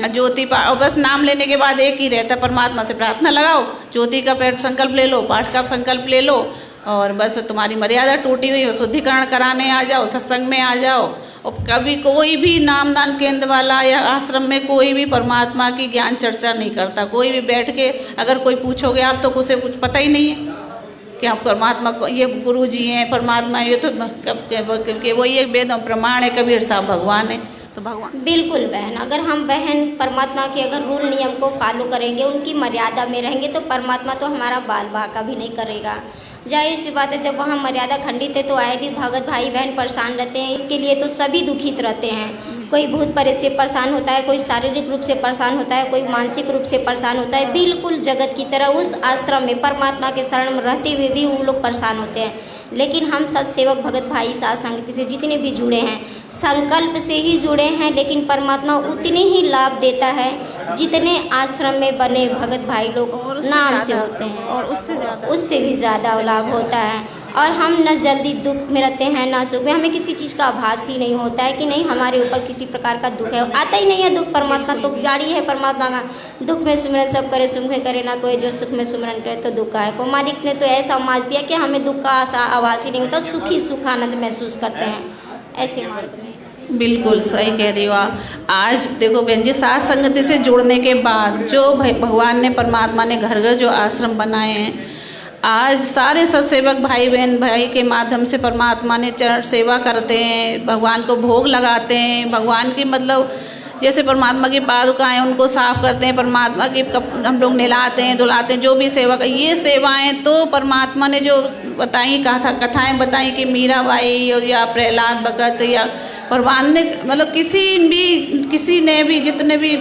Speaker 3: ज्योति पाठ। और बस नाम लेने के बाद एक ही रहता, परमात्मा से प्रार्थना लगाओ, ज्योति का पेट संकल्प ले लो, पाठ का संकल्प ले लो, और बस तुम्हारी मर्यादा टूटी हुई हो, शुद्धिकरण कराने आ जाओ, सत्संग में आ जाओ। और कभी कोई भी नामदान केंद्र वाला या आश्रम में कोई भी परमात्मा की ज्ञान चर्चा नहीं करता। कोई भी बैठ के अगर कोई पूछोगे आप तो उसे कुछ पता ही नहीं है। कि हम परमात्मा को ये गुरु जी हैं, परमात्मा ये तो कब वो ये वेद प्रमाण है, कबीर साहब भगवान है। तो भगवान
Speaker 2: बिल्कुल बहन, अगर हम बहन परमात्मा के अगर रूल नियम को फॉलो करेंगे, उनकी मर्यादा में रहेंगे, तो परमात्मा तो हमारा बाल बाका भी नहीं करेगा। जाहिर सी बात है, जब वहाँ मर्यादा खंडित है तो आए दिन भगत भाई बहन परेशान रहते हैं। इसके लिए तो सभी दुखित रहते हैं। कोई भूत प्रेत से परेशान होता है, कोई शारीरिक रूप से परेशान होता है, कोई मानसिक रूप से परेशान होता है। बिल्कुल जगत की तरह उस आश्रम में परमात्मा के शरण में रहते हुए भी वो लोग परेशान होते हैं। लेकिन हम सत्सेवक भगत भाई साथ संगति से जितने भी जुड़े हैं, संकल्प से ही जुड़े हैं, लेकिन परमात्मा उतने ही लाभ देता है जितने आश्रम में बने भगत भाई लोग नाम से होते हैं,
Speaker 3: और
Speaker 2: उससे भी ज़्यादा लाभ होता है। और हम न जल्दी दुख में रहते हैं ना सुख में। हमें किसी चीज़ का आभास ही नहीं होता है कि नहीं हमारे ऊपर किसी प्रकार का दुख है, आता ही नहीं है दुख। परमात्मा तो गाड़ी है परमात्मा का, दुख में सुमिरन सब करे, सुख में करे ना कोई, जो सुख में सुमिरन करे तो दुख का है को। मालिक ने तो ऐसा माज दिया कि हमें दुख का आभास ही नहीं होता, सुखी सुख आनंद महसूस करते हैं ऐसे मार्ग में।
Speaker 3: बिल्कुल सही कह रही हो आप। आज देखो बहन जी, साथ संगति से जुड़ने के बाद जो भगवान ने, परमात्मा ने घर घर जो आश्रम बनाए हैं, आज सारे सत्सेवक भाई बहन भाई के माध्यम से परमात्मा ने चरण सेवा करते हैं, भगवान को भोग लगाते हैं। भगवान की मतलब जैसे परमात्मा की पादुकाएं उनको साफ करते हैं, परमात्मा की हम लोग नहलाते हैं धुलाते हैं, जो भी सेवा का ये सेवाएं तो परमात्मा ने जो बताई कथाएं बताई कि मीराबाई और या प्रहलाद भगत या भगवान ने मतलब किसी ने भी जितने भी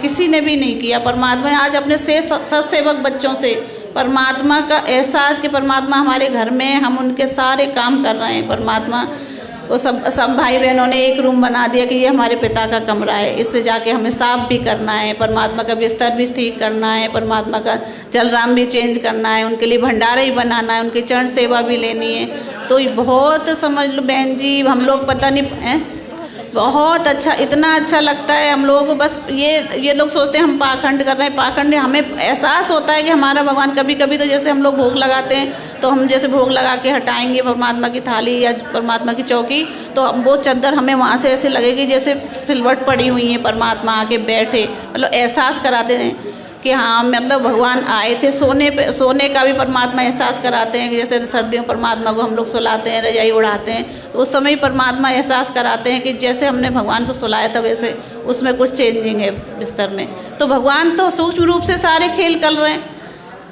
Speaker 3: किसी ने भी नहीं किया। परमात्मा ने आज अपने से सत्सेवक बच्चों से परमात्मा का एहसास कि परमात्मा हमारे घर में, हम उनके सारे काम कर रहे हैं। परमात्मा को सब भाई बहनों ने एक रूम बना दिया कि ये हमारे पिता का कमरा है, इससे जाके हमें साफ भी करना है, परमात्मा का बिस्तर भी ठीक करना है, परमात्मा का जलराम भी चेंज करना है, उनके लिए भंडारा ही बनाना है, उनकी चरण सेवा भी लेनी है। तो बहुत समझ लो बहन जी, हम लोग पता नहीं बहुत अच्छा, इतना अच्छा लगता है हम लोगों को। बस ये लोग सोचते हैं हम पाखंड कर रहे हैं, पाखंड हमें एहसास होता है कि हमारा भगवान कभी कभी तो जैसे हम लोग भोग लगाते हैं तो हम जैसे भोग लगा के हटाएंगे परमात्मा की थाली या परमात्मा की चौकी, तो वो चद्दर हमें वहाँ से ऐसे लगेगी जैसे सिलवट पड़ी हुई है, परमात्मा आके बैठे, मतलब एहसास कराते हैं कि हाँ मतलब भगवान आए थे। सोने का भी परमात्मा एहसास कराते हैं कि जैसे सर्दियों परमात्मा को हम लोग सुलाते हैं, रजाई उड़ाते हैं, तो उस समय परमात्मा एहसास कराते हैं कि जैसे हमने भगवान को सुलाया था वैसे उसमें कुछ चेंजिंग है बिस्तर में। तो भगवान तो सूक्ष्म रूप से सारे खेल कर रहे हैं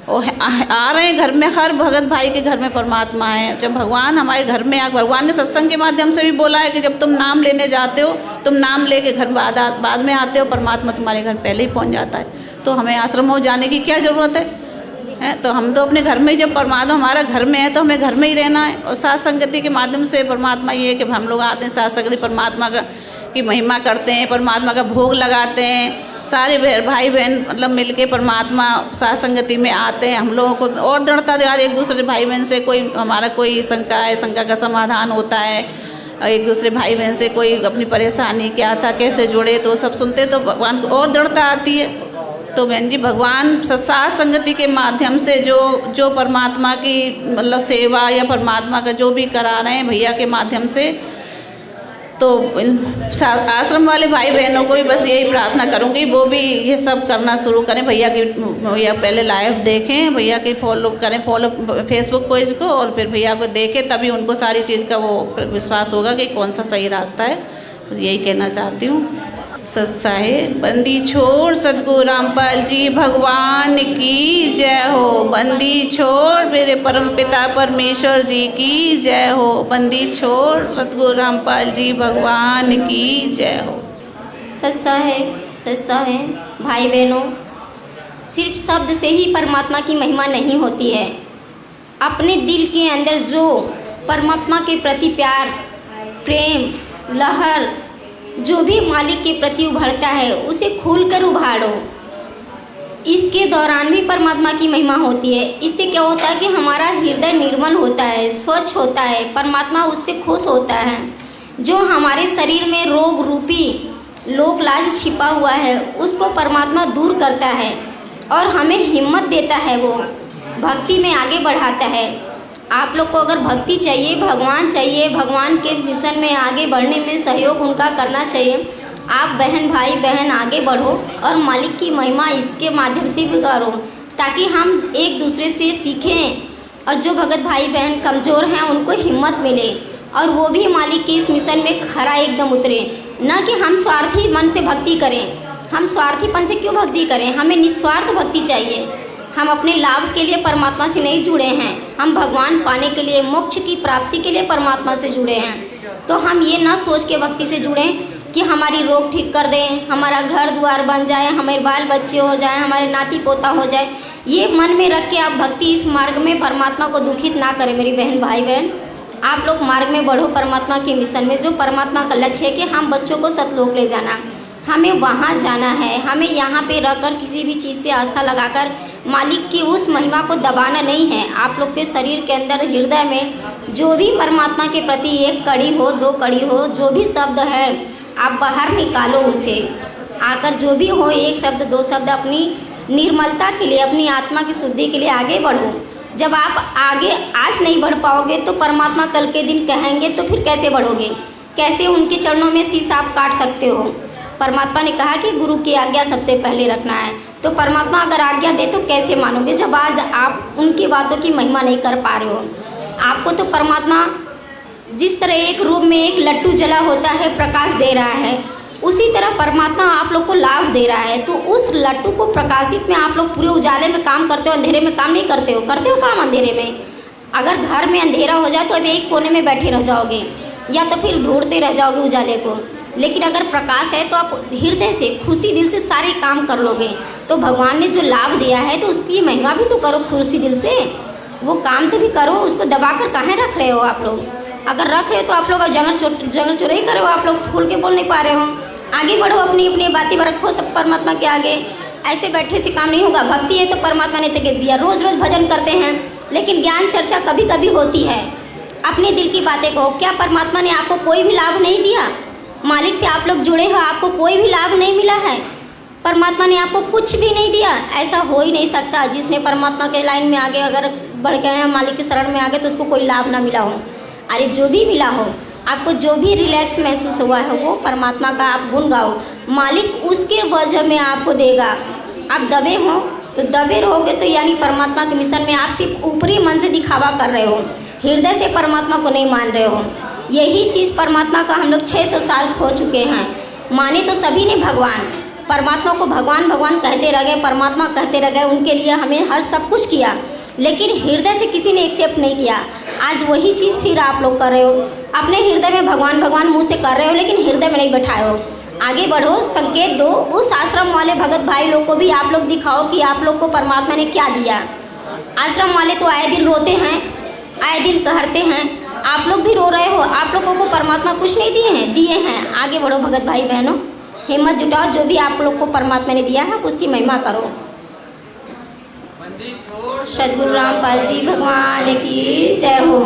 Speaker 3: और आ रहे हैं घर में, हर भगत भाई के घर में परमात्मा है। जब भगवान हमारे घर में भगवान ने सत्संग के माध्यम से भी बोला है कि जब तुम नाम लेने जाते हो, तुम नाम लेके घर बाद में आते हो, परमात्मा तुम्हारे घर पहले ही पहुँच जाता है। तो हमें आश्रम में जाने की क्या ज़रूरत है? तो हम तो अपने घर में ही, जब परमात्मा हमारा घर में है तो हमें घर में ही रहना है। और साथ संगति के माध्यम से परमात्मा ये है कि हम लोग आते हैं, साथ संगति परमात्मा की महिमा करते हैं, परमात्मा का भोग लगाते हैं, सारे भाई बहन मतलब मिलके परमात्मा साथ संगति में आते हैं। हम लोगों को और दृढ़ता दिला एक दूसरे भाई बहन से कोई हमारा कोई शंका है, शंका का समाधान होता है। एक दूसरे भाई बहन से कोई अपनी परेशानी क्या था, कैसे जुड़े, तो सब सुनते तो भगवान को और दृढ़ता आती है। तो बहन जी, भगवान साथ संगति के माध्यम से जो परमात्मा की मतलब सेवा या परमात्मा का जो भी करा रहे हैं भैया के माध्यम से, तो आश्रम वाले भाई बहनों को भी बस यही प्रार्थना करूंगी वो भी ये सब करना शुरू करें। भैया पहले लाइव देखें, भैया के फॉलो करें, फेसबुक पेज को, और फिर भैया को देखें, तभी उनको सारी चीज़ का वो विश्वास होगा कि कौन सा सही रास्ता है। यही कहना चाहती हूँ। सत्साहे बंदी छोड़ सदगुरु रामपाल जी भगवान की जय हो। बंदी छोड़ मेरे परम पिता परमेश्वर जी की जय हो। बंदी छोड़ सदगुरु रामपाल जी भगवान की जय हो।
Speaker 2: सत्साहे भाई बहनों, सिर्फ शब्द से ही परमात्मा की महिमा नहीं होती है। अपने दिल के अंदर जो परमात्मा के प्रति प्यार, प्रेम, लहर जो भी मालिक के प्रति उभरता है उसे खोलकर उभारो। इसके दौरान भी परमात्मा की महिमा होती है। इससे क्या होता है कि हमारा हृदय निर्मल होता है, स्वच्छ होता है, परमात्मा उससे खुश होता है। जो हमारे शरीर में रोग रूपी लोक लाज छिपा हुआ है उसको परमात्मा दूर करता है और हमें हिम्मत देता है, वो भक्ति में आगे बढ़ाता है। आप लोग को अगर भक्ति चाहिए, भगवान चाहिए, भगवान के मिशन में आगे बढ़ने में सहयोग उनका करना चाहिए। आप भाई बहन आगे बढ़ो और मालिक की महिमा इसके माध्यम से भी करो, ताकि हम एक दूसरे से सीखें और जो भगत भाई बहन कमज़ोर हैं उनको हिम्मत मिले और वो भी मालिक के इस मिशन में खरा एकदम उतरे। न कि हम स्वार्थी मन से भक्ति करें, हम स्वार्थीपन से क्यों भक्ति करें, हमें निस्वार्थ भक्ति चाहिए। हम अपने लाभ के लिए परमात्मा से नहीं जुड़े हैं, हम भगवान पाने के लिए, मोक्ष की प्राप्ति के लिए परमात्मा से जुड़े हैं। तो हम ये ना सोच के भक्ति से जुड़ें कि हमारी रोग ठीक कर दें, हमारा घर द्वार बन जाए, हमारे बाल बच्चे हो जाएं, हमारे नाती पोता हो जाए। ये मन में रख के आप भक्ति इस मार्ग में परमात्मा को दुखित ना करें। मेरी बहन भाई बहन, आप लोग मार्ग में बढ़ो परमात्मा के मिशन में। जो परमात्मा का लक्ष्य है कि हम बच्चों को सतलोक ले जाना, हमें वहाँ जाना है। हमें यहाँ पे रहकर किसी भी चीज़ से आस्था लगाकर मालिक की उस महिमा को दबाना नहीं है। आप लोग के शरीर के अंदर, हृदय में जो भी परमात्मा के प्रति एक कड़ी हो, दो कड़ी हो, जो भी शब्द है आप बाहर निकालो उसे। आकर जो भी हो, एक शब्द दो शब्द, अपनी निर्मलता के लिए, अपनी आत्मा की शुद्धि के लिए आगे बढ़ो। जब आप आगे आज नहीं बढ़ पाओगे तो परमात्मा कल के दिन कहेंगे, तो फिर कैसे बढ़ोगे? कैसे उनके चरणों में शीश आप काट सकते हो? परमात्मा ने कहा कि गुरु की आज्ञा सबसे पहले रखना है। तो परमात्मा अगर आज्ञा दे तो कैसे मानोगे जब आज आप उनकी बातों की महिमा नहीं कर पा रहे हो? आपको तो परमात्मा जिस तरह एक रूप में एक लट्टू जला होता है, प्रकाश दे रहा है, उसी तरह परमात्मा आप लोग को लाभ दे रहा है। तो उस लट्टू को प्रकाशित में आप लोग पूरे उजाले में काम करते हो, अंधेरे में काम नहीं करते हो। करते हो काम अंधेरे में? अगर घर में अंधेरा हो जाए तो अभी एक कोने में बैठे रह जाओगे या तो फिर ढूंढते रह जाओगे उजाले को। लेकिन अगर प्रकाश है तो आप हृदय से, खुशी दिल से सारे काम कर लोगे। तो भगवान ने जो लाभ दिया है तो उसकी महिमा भी तो करो खुशी दिल से, वो काम तो भी करो। उसको दबा कर कहाँ रख रहे हो आप लोग? अगर रख रहे हो तो आप लोग जंगर चुराई करे हो, आप लोग खुल के बोल नहीं पा रहे हो। आगे बढ़ो, अपनी अपनी बातें रखो सब परमात्मा के आगे। ऐसे बैठे से काम नहीं होगा। भक्ति है तो परमात्मा ने तक दिया। रोज़ रोज़ भजन करते हैं लेकिन ज्ञान चर्चा कभी कभी होती है। अपने दिल की बातें कहो। क्या परमात्मा ने आपको कोई भी लाभ नहीं दिया? मालिक से आप लोग जुड़े हो, आपको कोई भी लाभ नहीं मिला है? परमात्मा ने आपको कुछ भी नहीं दिया? ऐसा हो ही नहीं सकता। जिसने परमात्मा के लाइन में आगे अगर बढ़ गए हैं, मालिक के शरण में आगे, तो उसको कोई लाभ ना मिला हो। अरे जो भी मिला हो, आपको जो भी रिलैक्स महसूस हुआ है, वो परमात्मा का आप गुण गाओ। मालिक उसके वजह में आपको देगा। आप दबे हो तो दबे रहोगे तो यानी परमात्मा के मिशन में आप सिर्फ ऊपरी मन से दिखावा कर रहे हो, हृदय से परमात्मा को नहीं मान रहे हो। यही चीज़ परमात्मा का हम लोग 600 साल खो चुके हैं। माने तो सभी ने भगवान, परमात्मा को भगवान भगवान कहते रह गए, परमात्मा कहते रह गए। उनके लिए हमें हर सब कुछ किया, लेकिन हृदय से किसी ने एक्सेप्ट नहीं किया। आज वही चीज़ फिर आप लोग कर रहे हो। अपने हृदय में भगवान भगवान मुंह से कर रहे हो, लेकिन हृदय में नहीं बैठाए हो। आगे बढ़ो, संकेत दो। उस आश्रम वाले भगत भाई लोग को भी आप लोग दिखाओ कि आप लोग को परमात्मा ने क्या दिया। आश्रम वाले तो आए दिन रोते हैं, आए दिन कहते हैं। आप लोग भी रो रहे हो। आप लोगों को परमात्मा कुछ नहीं दिए हैं? दिए हैं। आगे बढ़ो भगत भाई बहनों, हिम्मत जुटाओ। जो भी आप लोग को परमात्मा ने दिया है उसकी महिमा करो। सदगुरु रामपाल जी भगवान की जय हो।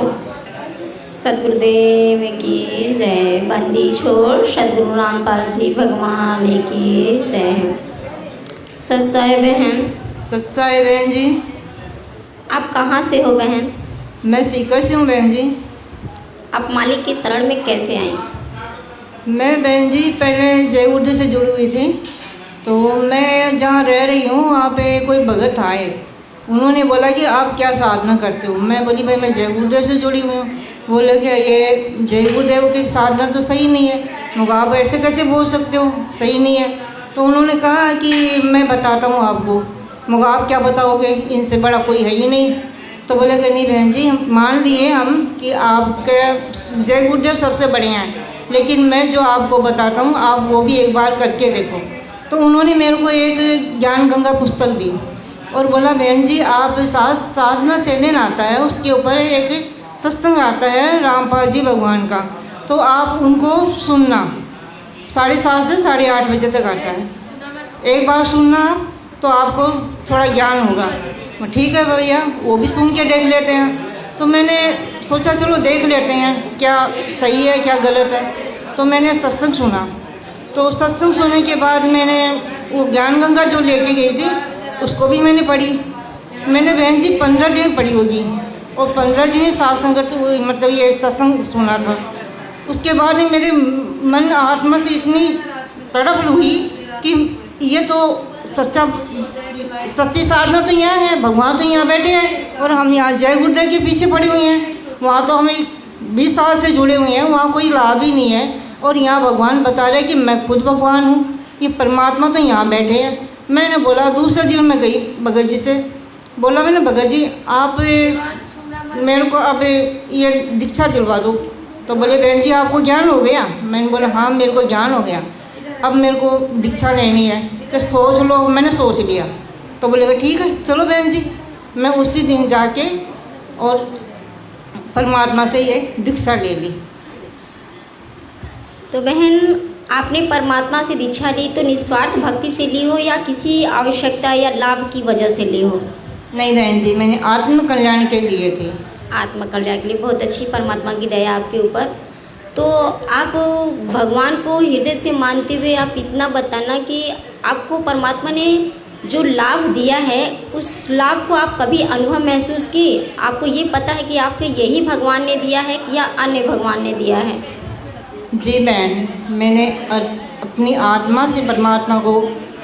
Speaker 2: सदगुरुदेव की जय। बंदी छोड़ सदगुरु रामपाल जी भगवान की जय। सच्चाई बहन।
Speaker 5: सच्चाई बहन जी।
Speaker 2: आप कहाँ से हो बहन?
Speaker 5: मैं सीकर से हूँ बहन जी।
Speaker 2: आप मालिक की शरण में कैसे आई?
Speaker 5: मैं बहन जी पहले जय गुरुदेव से जुड़ी हुई थी। तो मैं जहाँ रह रही हूँ वहाँ पे कोई भगत आए, उन्होंने बोला कि आप क्या साधना करते हो? मैं बोली भाई मैं जय गुरुदेव से जुड़ी हुई हूँ। बोले कि ये जय गुरुदेव की साधना तो सही नहीं है। मगर आप ऐसे कैसे बोल सकते हो, सही नहीं है? तो उन्होंने कहा कि मैं बताता हूँ आपको। मगर आप क्या बताओगे, इनसे बड़ा कोई है ही नहीं। तो बोले कि नहीं बहन जी, हम मान लिए हम कि आपके जय गुरुदेव सबसे बढ़िया हैं, लेकिन मैं जो आपको बताता हूँ आप वो भी एक बार करके देखो। तो उन्होंने मेरे को एक ज्ञान गंगा पुस्तक दी और बोला बहन जी आप साधना चैनल आता है, उसके ऊपर एक सत्संग आता है रामपाल जी भगवान का, तो आप उनको सुनना। 7:30 से 8:30 बजे तक आता है। एक बार सुनना तो आपको थोड़ा ज्ञान होगा। ठीक है भैया, वो भी सुन के देख लेते हैं। तो मैंने सोचा चलो देख लेते हैं क्या सही है क्या गलत है। तो मैंने सत्संग सुना। तो सत्संग सुनने के बाद मैंने वो ज्ञान गंगा जो लेके गई थी उसको भी मैंने पढ़ी। मैंने बहन जी 15 दिन पढ़ी होगी और 15 दिन साथ संगत मतलब ये सत्संग सुना था। उसके बाद मेरे मन आत्मा से इतनी तड़प हुई कि ये तो सच्ची साधना तो यहाँ है, भगवान तो यहाँ बैठे हैं और हम यहाँ जय गुरुदेव के पीछे पड़े हुए हैं। वहाँ तो हमें 20 साल से जुड़े हुए हैं, वहाँ कोई लाभ ही नहीं है। और यहाँ भगवान बता रहे कि मैं खुद भगवान हूँ, ये परमात्मा तो यहाँ बैठे हैं। मैंने बोला, दूसरे दिन मैं गई भगत जी से, बोला मैंने, भगत जी आप मेरे को अब ये दीक्षा दिलवा दो। तो बोले, बहन जी आपको ज्ञान हो गया? मैंने बोला हाँ मेरे को ज्ञान हो गया, अब मेरे को दीक्षा लेनी है। तो सोच लो। मैंने सोच लिया। तो बोलेगा ठीक है चलो बहन जी। मैं उसी दिन जाके और परमात्मा से ये दीक्षा ले ली।
Speaker 2: तो बहन, आपने परमात्मा से दीक्षा ली तो निस्वार्थ भक्ति से ली हो या किसी आवश्यकता या लाभ की वजह से ली हो?
Speaker 5: नहीं बहन जी, मैंने आत्म कल्याण के लिए थी।
Speaker 2: आत्म कल्याण के लिए। बहुत अच्छी परमात्मा की दया आपके ऊपर। तो आप भगवान को हृदय से मानते हुए आप इतना बताना कि आपको परमात्मा ने जो लाभ दिया है उस लाभ को आप कभी अनुभव महसूस किए? आपको ये पता है कि आपको यही भगवान ने दिया है या अन्य भगवान ने दिया है?
Speaker 5: जी बहन, मैंने अपनी आत्मा से परमात्मा को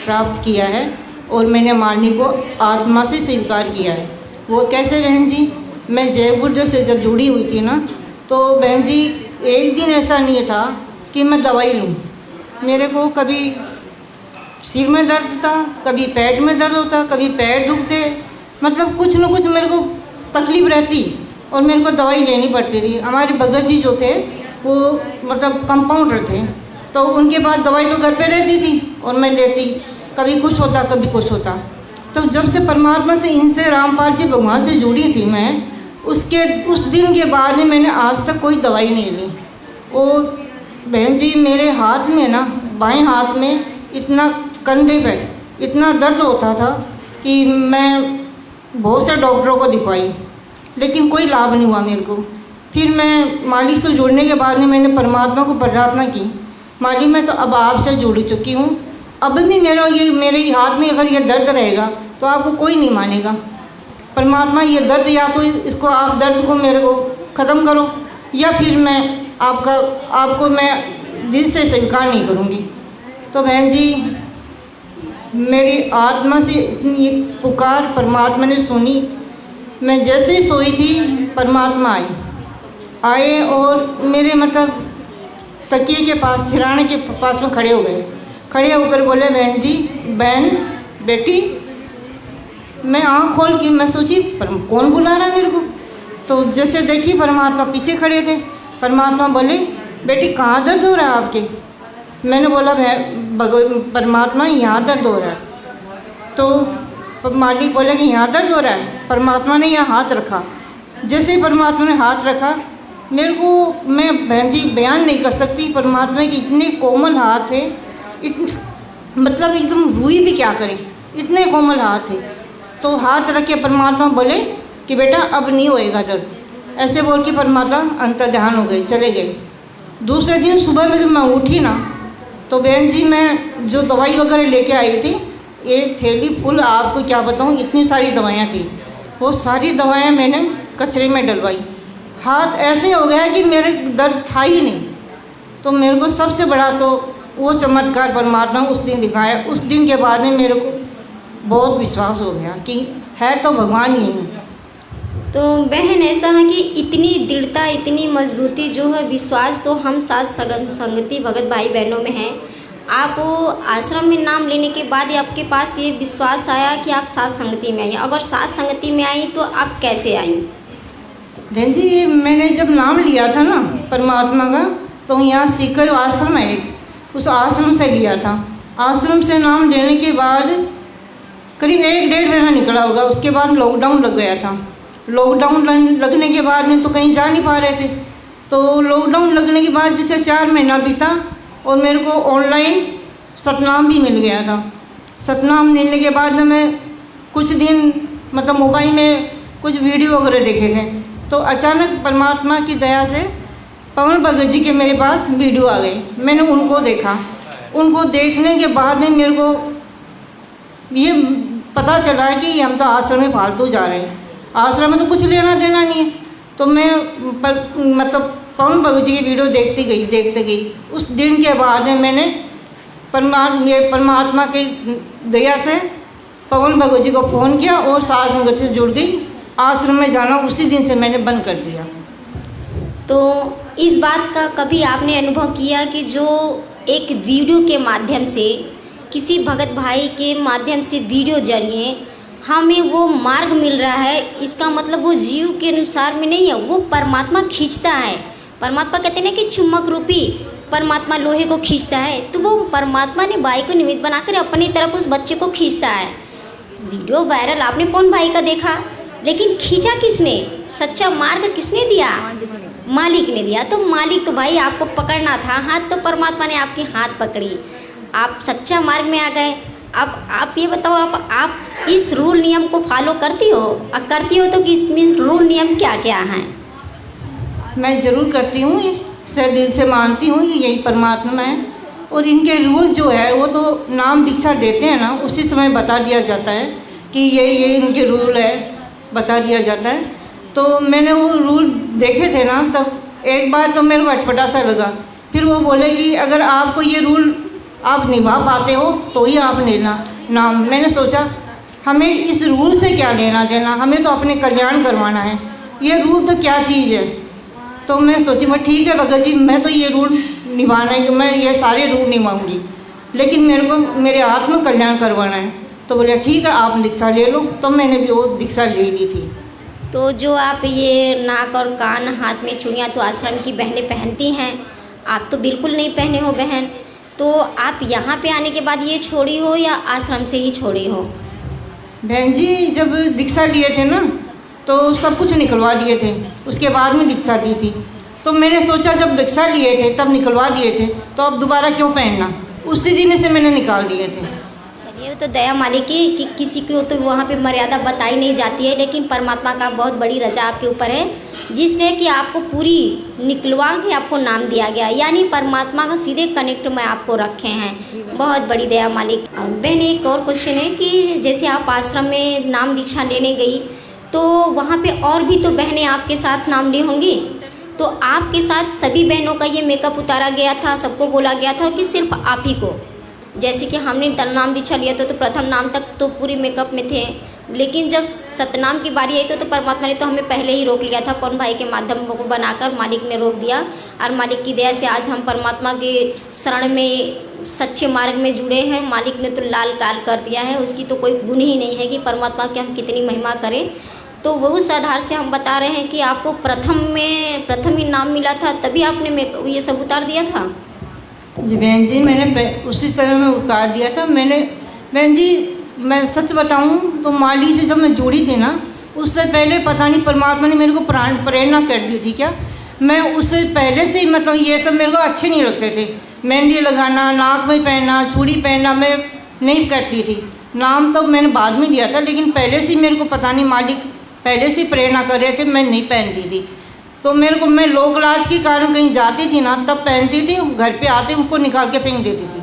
Speaker 5: प्राप्त किया है और मैंने मालिनी को आत्मा से स्वीकार किया है। वो कैसे बहन जी? मैं जय गुरुदेव से जब जुड़ी हुई थी ना, तो बहन जी एक दिन ऐसा नहीं था कि मैं दवाई लूँ। मेरे को कभी सिर में दर्द था, कभी पेट में दर्द होता, कभी पैर दुखते, मतलब कुछ न कुछ मेरे को तकलीफ़ रहती और मेरे को दवाई लेनी पड़ती थी। हमारे भगत जी जो थे वो मतलब कंपाउंडर थे, तो उनके पास दवाई तो घर पे रहती थी और मैं लेती, कभी कुछ होता कभी कुछ होता। तो जब से परमात्मा से, इनसे, रामपाल जी भगवान से जुड़ी थी मैं, उस दिन के बाद में मैंने आज तक कोई दवाई नहीं ली। और बहन जी मेरे हाथ में ना, बाएं हाथ में इतना, कंधे पे इतना दर्द होता था कि मैं बहुत से डॉक्टरों को दिखवाई, लेकिन कोई लाभ नहीं हुआ मेरे को। फिर मैं मालिक से जुड़ने के बाद में मैंने परमात्मा को प्रार्थना की, मालिक मैं तो अब आपसे जुड़ चुकी हूँ, अब भी मेरे हाथ में अगर ये दर्द रहेगा तो आपको कोई नहीं मानेगा। परमात्मा ये दर्द, या तो इसको आप दर्द को मेरे को ख़त्म करो, या फिर मैं आपको मैं दिल से स्वीकार नहीं करूँगी। तो बहन जी मेरी आत्मा से इतनी पुकार परमात्मा ने सुनी। मैं जैसे ही सोई थी परमात्मा आए और मेरे मतलब तकिए के पास, सिराने के पास में खड़े हो गए। खड़े होकर बोले, बहन जी, बहन बेटी। मैं आँख खोल के मैं सोची कौन बुला रहा है मेरे को। तो जैसे देखी परमात्मा पीछे खड़े थे। परमात्मा बोले, बेटी कहाँ दर्द हो रहा है आपके? मैंने बोला परमात्मा यहाँ दर्द हो रहा है। तो मालिक बोले कि यहाँ दर्द हो रहा है। परमात्मा ने यहाँ हाथ रखा। जैसे ही परमात्मा ने हाथ रखा मेरे को, मैं बहन जी बयान नहीं कर सकती परमात्मा के इतने कोमल हाथ थे, मतलब एकदम रूई भी क्या करें, इतने कोमल हाथ थे। तो हाथ रख के परमात्मा बोले कि बेटा अब नहीं होएगा दर्द। ऐसे बोल के परमात्मा अंतर्ध्यान हो गए, चले गए। दूसरे दिन सुबह में जब मैं उठी ना, तो बहन जी मैं जो दवाई वगैरह लेके आई थी, एक थैली फुल, आपको क्या बताऊँ, इतनी सारी दवाइयाँ थी। वो सारी दवाइयाँ मैंने कचरे में डलवाई। हाथ ऐसे हो गया कि मेरे दर्द था ही नहीं। तो मेरे को सबसे बड़ा तो वो चमत्कार परमात्मा उस दिन दिखाया। उस दिन के बाद में मेरे को बहुत विश्वास हो गया कि है तो भगवान ही।
Speaker 2: तो बहन ऐसा है कि इतनी दृढ़ता, इतनी मजबूती जो है, विश्वास तो हम साथ संगति भगत भाई बहनों में है। आप आश्रम में नाम लेने के बाद ही आपके पास ये विश्वास आया कि आप साथ संगति में आई। अगर साथ संगति में आई तो आप कैसे आई?
Speaker 5: बहन जी मैंने जब नाम लिया था ना परमात्मा का, तो यहाँ सीकर आश्रम है एक, उस आश्रम से लिया था। आश्रम से नाम लेने के बाद करीब 1-1.5 महीना निकला होगा। उसके बाद लॉकडाउन लग गया था। लॉकडाउन लगने के बाद में तो कहीं जा नहीं पा रहे थे। तो लॉकडाउन लगने के बाद जैसे 4 महीना बीता और मेरे को ऑनलाइन सतनाम भी मिल गया था। सतनाम मिलने के बाद में मैं कुछ दिन मतलब मोबाइल में कुछ वीडियो वगैरह देखे थे। तो अचानक परमात्मा की दया से पवन भगत जी के मेरे पास वीडियो आ गए। मैंने उनको देखा। उनको देखने के बाद में मेरे को ये पता चला कि हम तो आश्रम में फालतू जा रहे हैं, आश्रम में तो कुछ लेना देना नहीं है। तो मैं मतलब पवन भगत जी की वीडियो देखती गई। उस दिन के बाद में मैंने परमात्मा की दया से पवन भगवत जी को फ़ोन किया और साध संगत से जुड़ गई। आश्रम में जाना उसी दिन से मैंने बंद कर दिया।
Speaker 2: तो इस बात का कभी आपने अनुभव किया कि जो एक वीडियो के माध्यम से, किसी भगत भाई के माध्यम से, वीडियो जरिए हमें वो मार्ग मिल रहा है, इसका मतलब वो जीव के अनुसार में नहीं है, वो परमात्मा खींचता है। परमात्मा कहते हैं ना कि चुम्बक रूपी परमात्मा लोहे को खींचता है, तो वो परमात्मा ने बाई को निमित्त बनाकर अपनी तरफ उस बच्चे को खींचता है। वीडियो वायरल आपने पवन भाई का देखा, लेकिन खींचा किसने? सच्चा मार्ग किसने दिया? मालिक ने दिया। तो मालिक तो भाई आपको पकड़ना था हाथ, तो परमात्मा ने आपके हाथ पकड़ी, आप सच्चा मार्ग में आ गए। अब आप ये बताओ, आप इस रूल नियम को फॉलो करती हो? करती हो तो कि इसमें रूल नियम क्या क्या हैं?
Speaker 5: मैं ज़रूर करती हूँ, से दिल से मानती हूँ कि यही परमात्मा है। और इनके रूल जो है वो तो नाम दीक्षा देते हैं ना, उसी समय बता दिया जाता है कि ये इनके रूल है, बता दिया जाता है। तो मैंने वो रूल देखे थे ना, तब एक बार तो मेरे को अटपटा सा लगा। फिर वो बोले कि अगर आपको ये रूल आप निभा पाते हो तो ही आप लेना नाम। मैंने सोचा हमें इस रूल से क्या लेना देना, हमें तो अपने कल्याण करवाना है, ये रूल तो क्या चीज़ है। तो मैं सोची मैं ठीक है भगत जी, मैं तो ये रूल निभाना है कि मैं ये सारे रूल निभाऊंगी, लेकिन मेरे को मेरे आत्म कल्याण करवाना है। तो बोले ठीक है आप दीक्षा ले लो। तो मैंने भी वो दीक्षा ले ली थी।
Speaker 2: तो जो आप ये नाक और कान, हाथ में चूड़ियाँ तो आश्रम की बहनें पहनती हैं, आप तो बिल्कुल नहीं पहने हो बहन। तो आप यहाँ पे आने के बाद ये छोड़ी हो या आश्रम से ही छोड़ी हो?
Speaker 5: बहन जी जब दीक्षा लिए थे ना तो सब कुछ निकलवा दिए थे, उसके बाद में दीक्षा दी थी। तो मैंने सोचा जब दीक्षा लिए थे तब निकलवा दिए थे तो अब दोबारा क्यों पहनना, उसी दिन से मैंने निकाल दिए थे।
Speaker 2: चलिए, तो दया मालिक की कि किसी को तो वहाँ पे मर्यादा बताई नहीं जाती है, लेकिन परमात्मा का बहुत बड़ी रजा आपके ऊपर है, जिसने कि आपको पूरी निकलवा के आपको नाम दिया गया, यानी परमात्मा का सीधे कनेक्ट में आपको रखे हैं। बहुत बड़ी दया मालिक। बहन एक और क्वेश्चन है कि जैसे आप आश्रम में नाम दीक्षा लेने गई तो वहाँ पे और भी तो बहनें आपके साथ नाम ली होंगी, तो आपके साथ सभी बहनों का ये मेकअप उतारा गया था, सबको बोला गया था कि सिर्फ आप ही को? जैसे कि हमने नाम दीक्षा लिया तो प्रथम नाम तक तो पूरी मेकअप में थे, लेकिन जब सतनाम की बारी आई तो परमात्मा ने तो हमें पहले ही रोक लिया था, पवन भाई के माध्यम को बनाकर मालिक ने रोक दिया। और मालिक की दया से आज हम परमात्मा के शरण में, सच्चे मार्ग में जुड़े हैं। मालिक ने तो लाल काल कर दिया है, उसकी तो कोई गुण ही नहीं है कि परमात्मा की हम कितनी महिमा करें। तो वो उस आधार से हम बता रहे हैं कि आपको प्रथम ही नाम मिला था, तभी आपने ये सब उतार दिया था?
Speaker 5: जी बहन जी, मैंने उसी समय में उतार दिया था। मैंने बहन जी मैं सच बताऊं तो माली से जब मैं जुड़ी थी ना, उससे पहले पता नहीं परमात्मा ने मेरे को प्रेरणा कर दी थी क्या, मैं उससे पहले से ही मतलब ये सब मेरे को अच्छे नहीं लगते थे। मेहंदी लगाना, नाक में पहनना, चूड़ी पहनना मैं नहीं करती थी। नाम तो मैंने बाद में लिया था, लेकिन पहले से मेरे को पता नहीं मालिक पहले से प्रेरणा कर रहे थे, मैं नहीं पहनती थी। तो मेरे को, मैं लो क्लास के कारण कहीं जाती थी ना तब पहनती थी, घर पे आते उनको निकाल के फेंक देती थी।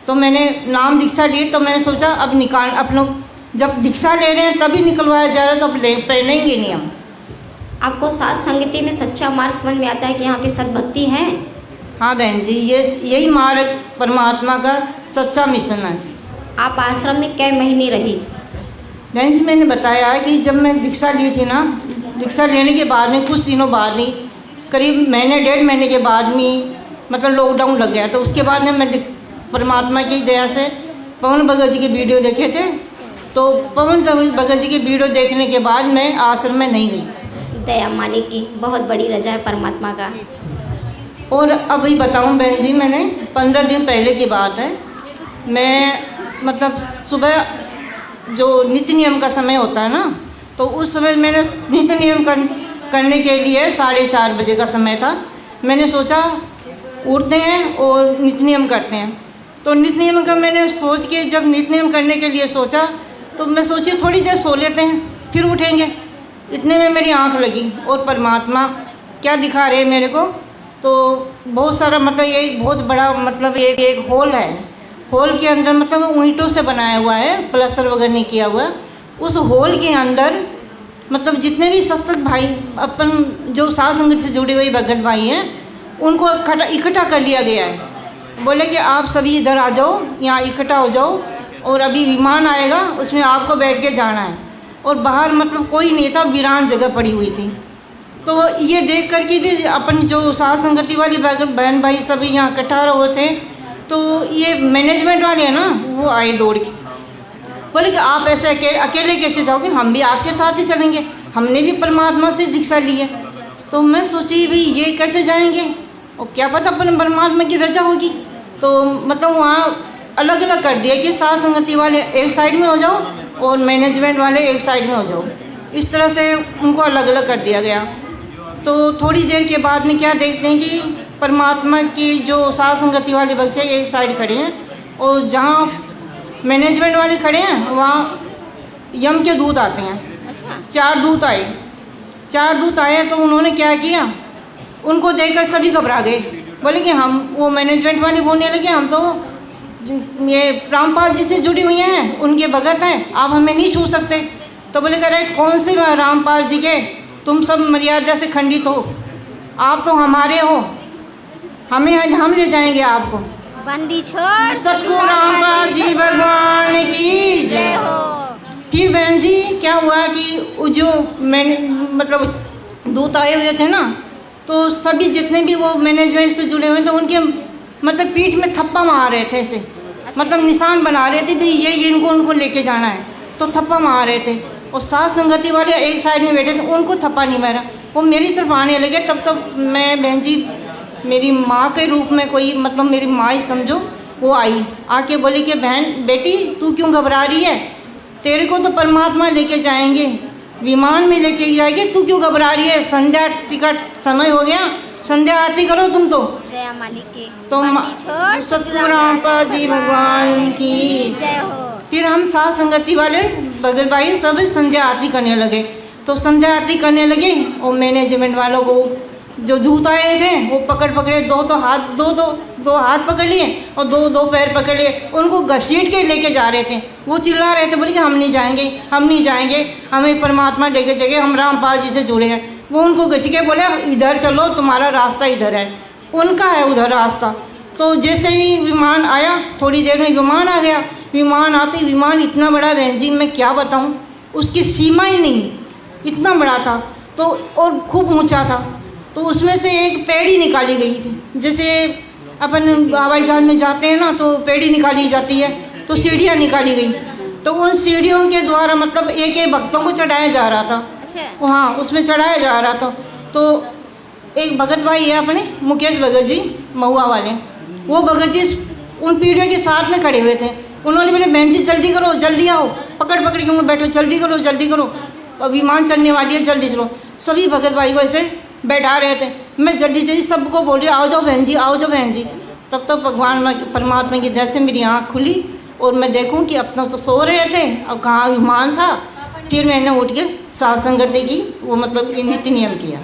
Speaker 5: तो मैंने नाम दीक्षा ली तो मैंने सोचा अब निकाल, अपनों जब दीक्षा ले रहे हैं तभी निकलवाया जा रहा है तो अब पहनेंगे नहीं हम।
Speaker 2: आपको साथ संगति में सच्चा मार्ग समझ में आता है कि यहाँ पे सद्भक्ति है?
Speaker 5: हाँ बहन जी, यही मार्ग परमात्मा का सच्चा मिशन है।
Speaker 2: आप आश्रम में कई महीने रही?
Speaker 5: बहन जी मैंने बताया कि जब मैं दीक्षा ली थी ना, दीक्षा लेने के बाद में कुछ दिनों बाद ही, करीब महीने 1.5 महीने के बाद में मतलब लॉकडाउन लग गया, तो उसके बाद में मैं परमात्मा की दया से पवन भगत जी के वीडियो देखे थे। तो पवन भगत जी के वीडियो देखने के बाद मैं आश्रम में नहीं गई।
Speaker 2: दया मालिक की बहुत बड़ी रजा है परमात्मा का।
Speaker 5: और अभी बताऊं बहन जी, मैंने 15 दिन पहले की बात है, मैं मतलब सुबह जो नित्य नियम का समय होता है ना, तो उस समय मैंने नित्य नियम करने के लिए 4:30 बजे का समय था। मैंने सोचा उठते हैं और नित्य नियम करते हैं। तो नित्य नियम का मैंने सोच के जब नित्य नियम करने के लिए सोचा तो मैं सोची थोड़ी देर सो लेते हैं फिर उठेंगे। इतने में मेरी आंख लगी और परमात्मा क्या दिखा रहे मेरे को, तो बहुत सारा मतलब ये बहुत बड़ा मतलब एक हॉल है। हॉल के अंदर मतलब ईंटों से बनाया हुआ है, प्लास्टर वगैरह नहीं किया हुआ। उस हॉल के अंदर मतलब जितने भी सत्संग भाई अपन जो साध संगत से जुड़े हुए भगत भाई हैं उनको इकट्ठा कर लिया गया है। बोले कि आप सभी इधर आ जाओ, यहाँ इकट्ठा हो जाओ और अभी विमान आएगा उसमें आपको बैठ के जाना है। और बाहर मतलब कोई नहीं था, वीरान जगह पड़ी हुई थी। तो ये देख कर के भी अपन जो साथ संगति वाली बहन भाई सभी यहाँ इकट्ठा हुए थे, तो ये मैनेजमेंट वाले हैं ना, वो आए दौड़ के, बोले कि आप ऐसे अकेले कैसे जाओगे, हम भी आपके साथ ही चलेंगे, हमने भी परमात्मा से दीक्षा ली है। तो मैं सोची भाई ये कैसे जाएंगे, और क्या पता अपन परमात्मा की रजा होगी। तो मतलब वहाँ अलग अलग कर दिया कि साथ संगति वाले एक साइड में हो जाओ और मैनेजमेंट वाले एक साइड में हो जाओ। इस तरह से उनको अलग अलग कर दिया गया। तो थोड़ी देर के बाद में क्या देखते हैं कि परमात्मा की जो साथ संगति वाले बच्चे एक साइड खड़े हैं और जहाँ मैनेजमेंट वाले खड़े हैं वहाँ यम के दूत आते हैं। 4 दूत आए। 4 दूत आए तो उन्होंने क्या किया, उनको देखकर सभी घबरा गए। बोले कि हम, वो मैनेजमेंट वाले बोलने लगे, हम तो ये रामपाल जी से जुड़ी हुई हैं, उनके भगत हैं, आप हमें नहीं छू सकते। तो बोले अरे कौन से रामपाल जी के, तुम सब मर्यादा से खंडित हो, आप तो हमारे हो, हम ले जाएंगे आपको।
Speaker 2: बंदी छोड़
Speaker 5: सतगुरु रामपाल जी भगवान की जय हो। फिर बहन जी क्या हुआ कि जो मैंने मतलब दूत आए हुए थे ना, तो सभी जितने भी वो मैनेजमेंट से जुड़े हुए थे उनके मतलब पीठ में थप्पा मार रहे थे ऐसे, मतलब निशान बना रहे थे भी ये इनको उनको लेके जाना है, तो थप्पा मार रहे थे। और साथ संगति वाले एक साइड में बैठे थे, उनको थप्पा नहीं मारा, वो मेरी तरफ आने लगे। तब तक मैं बहन जी मेरी माँ के रूप में कोई मतलब मेरी माँ ही समझो, वो आई आके बोली कि बहन बेटी तू क्यों घबरा रही है, तेरे को तो परमात्मा लेके जाएंगे, विमान में लेके जाएंगे, तू क्यों घबरा रही है, संध्या आरती का समय हो गया, संध्या आरती करो तुम तो। तो सतगुरु रामपाल जी भगवान की जय हो। फिर हम साथ संगति वाले बगल भाई सब संध्या आरती करने लगे। तो संध्या आरती करने लगे और मैनेजमेंट वालों को जो दूत आए थे वो पकड़े, दो हाथ पकड़ लिए और दो पैर पकड़ लिए, उनको घसीट के लेके जा रहे थे। वो चिल्ला रहे थे, बोले कि हम नहीं जाएंगे, हमें परमात्मा लेके जाएंगे, हम रामपाल जी से जुड़े हैं। वो उनको घसीट के बोले इधर चलो, तुम्हारा रास्ता इधर है, उनका है उधर रास्ता। तो जैसे ही विमान आया, थोड़ी देर में विमान आ गया। विमान आते विमान इतना बड़ा बहन जी मैं क्या बताऊँ, उसकी सीमा ही नहीं, इतना बड़ा था तो, और खूब ऊँचा था। तो उसमें से एक पेड़ी निकाली गई थी, जैसे अपन हवाई जहाज में जाते हैं ना तो पेड़ी निकाली जाती है, तो सीढ़ियाँ निकाली गई। तो उन सीढ़ियों के द्वारा मतलब एक भक्तों को चढ़ाया जा रहा था। हाँ, उसमें चढ़ाया जा रहा था। तो एक भगत भाई है अपने मुकेश भगत जी महुआ वाले, वो भगत जी उन पीढ़ियों के साथ में खड़े हुए थे। उन्होंने बोले बहन जी जल्दी करो, जल्दी आओ, पकड़ के बैठो, जल्दी करो, विमान चलने वाली है, जल्दी चलो। सभी भगत भाई को ऐसे बैठा रहे थे। मैं जल्दी सबको बोल रही आओ जाओ बहन जी। तब तक भगवान परमात्मा की दर से मेरी आँख खुली और मैं देखूं कि अपना तो सो रहे थे, अब कहाँ विमान था। फिर मैंने उठ के साथ संगति की वो मतलब नीति नियम किया।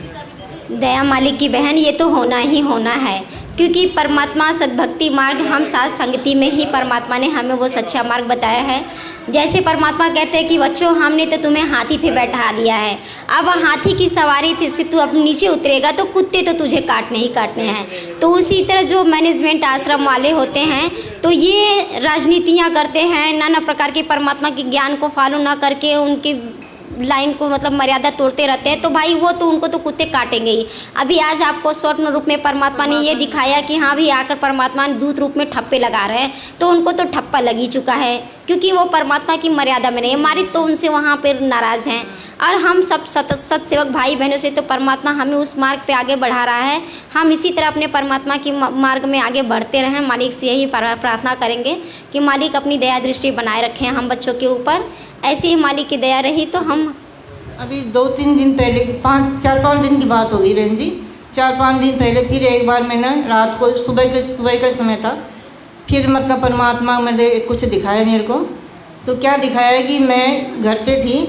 Speaker 2: दया मालिक की बहन, ये तो होना ही होना है, क्योंकि परमात्मा सद्भक्ति मार्ग हम साथ संगति में ही परमात्मा ने हमें वो सच्चा मार्ग बताया है। जैसे परमात्मा कहते हैं कि बच्चों हमने तो तुम्हें हाथी पे बैठा दिया है, अब हाथी की सवारी फिर से तू अब नीचे उतरेगा तो कुत्ते तो तुझे काटने ही काटने हैं। तो उसी तरह जो मैनेजमेंट आश्रम वाले होते हैं तो ये राजनीतियाँ करते हैं, नाना प्रकार के परमात्मा के ज्ञान को फॉलो ना करके उनकी लाइन को मतलब मर्यादा तोड़ते रहते हैं, तो भाई वो तो उनको तो कुत्ते काटेंगे ही। अभी आज आपको स्वप्न रूप में परमात्मा ने ये दिखाया कि हाँ भी आकर परमात्मा दूत रूप में ठप्पे लगा रहे हैं, तो उनको तो ठप्पा लग ही चुका है, क्योंकि वो परमात्मा की मर्यादा में नहीं, हमारी तो उनसे वहाँ पर नाराज़ हैं। और हम सब सत्सेवक भाई बहनों से तो परमात्मा हमें उस मार्ग पे आगे बढ़ा रहा है। हम इसी तरह अपने परमात्मा की मार्ग में आगे बढ़ते रहें। मालिक से यही प्रार्थना करेंगे कि मालिक अपनी दया दृष्टि बनाए रखें हम बच्चों के ऊपर। ऐसे ही मालिक की दया रही तो हम
Speaker 5: अभी 2-3 दिन पहले 4-5 दिन की बात होगी बहन जी। 4-5 दिन पहले फिर एक बार मैंने रात को सुबह का समय था, फिर मतलब परमात्मा मैंने कुछ दिखाया मेरे को। तो क्या दिखाया कि मैं घर पे थी,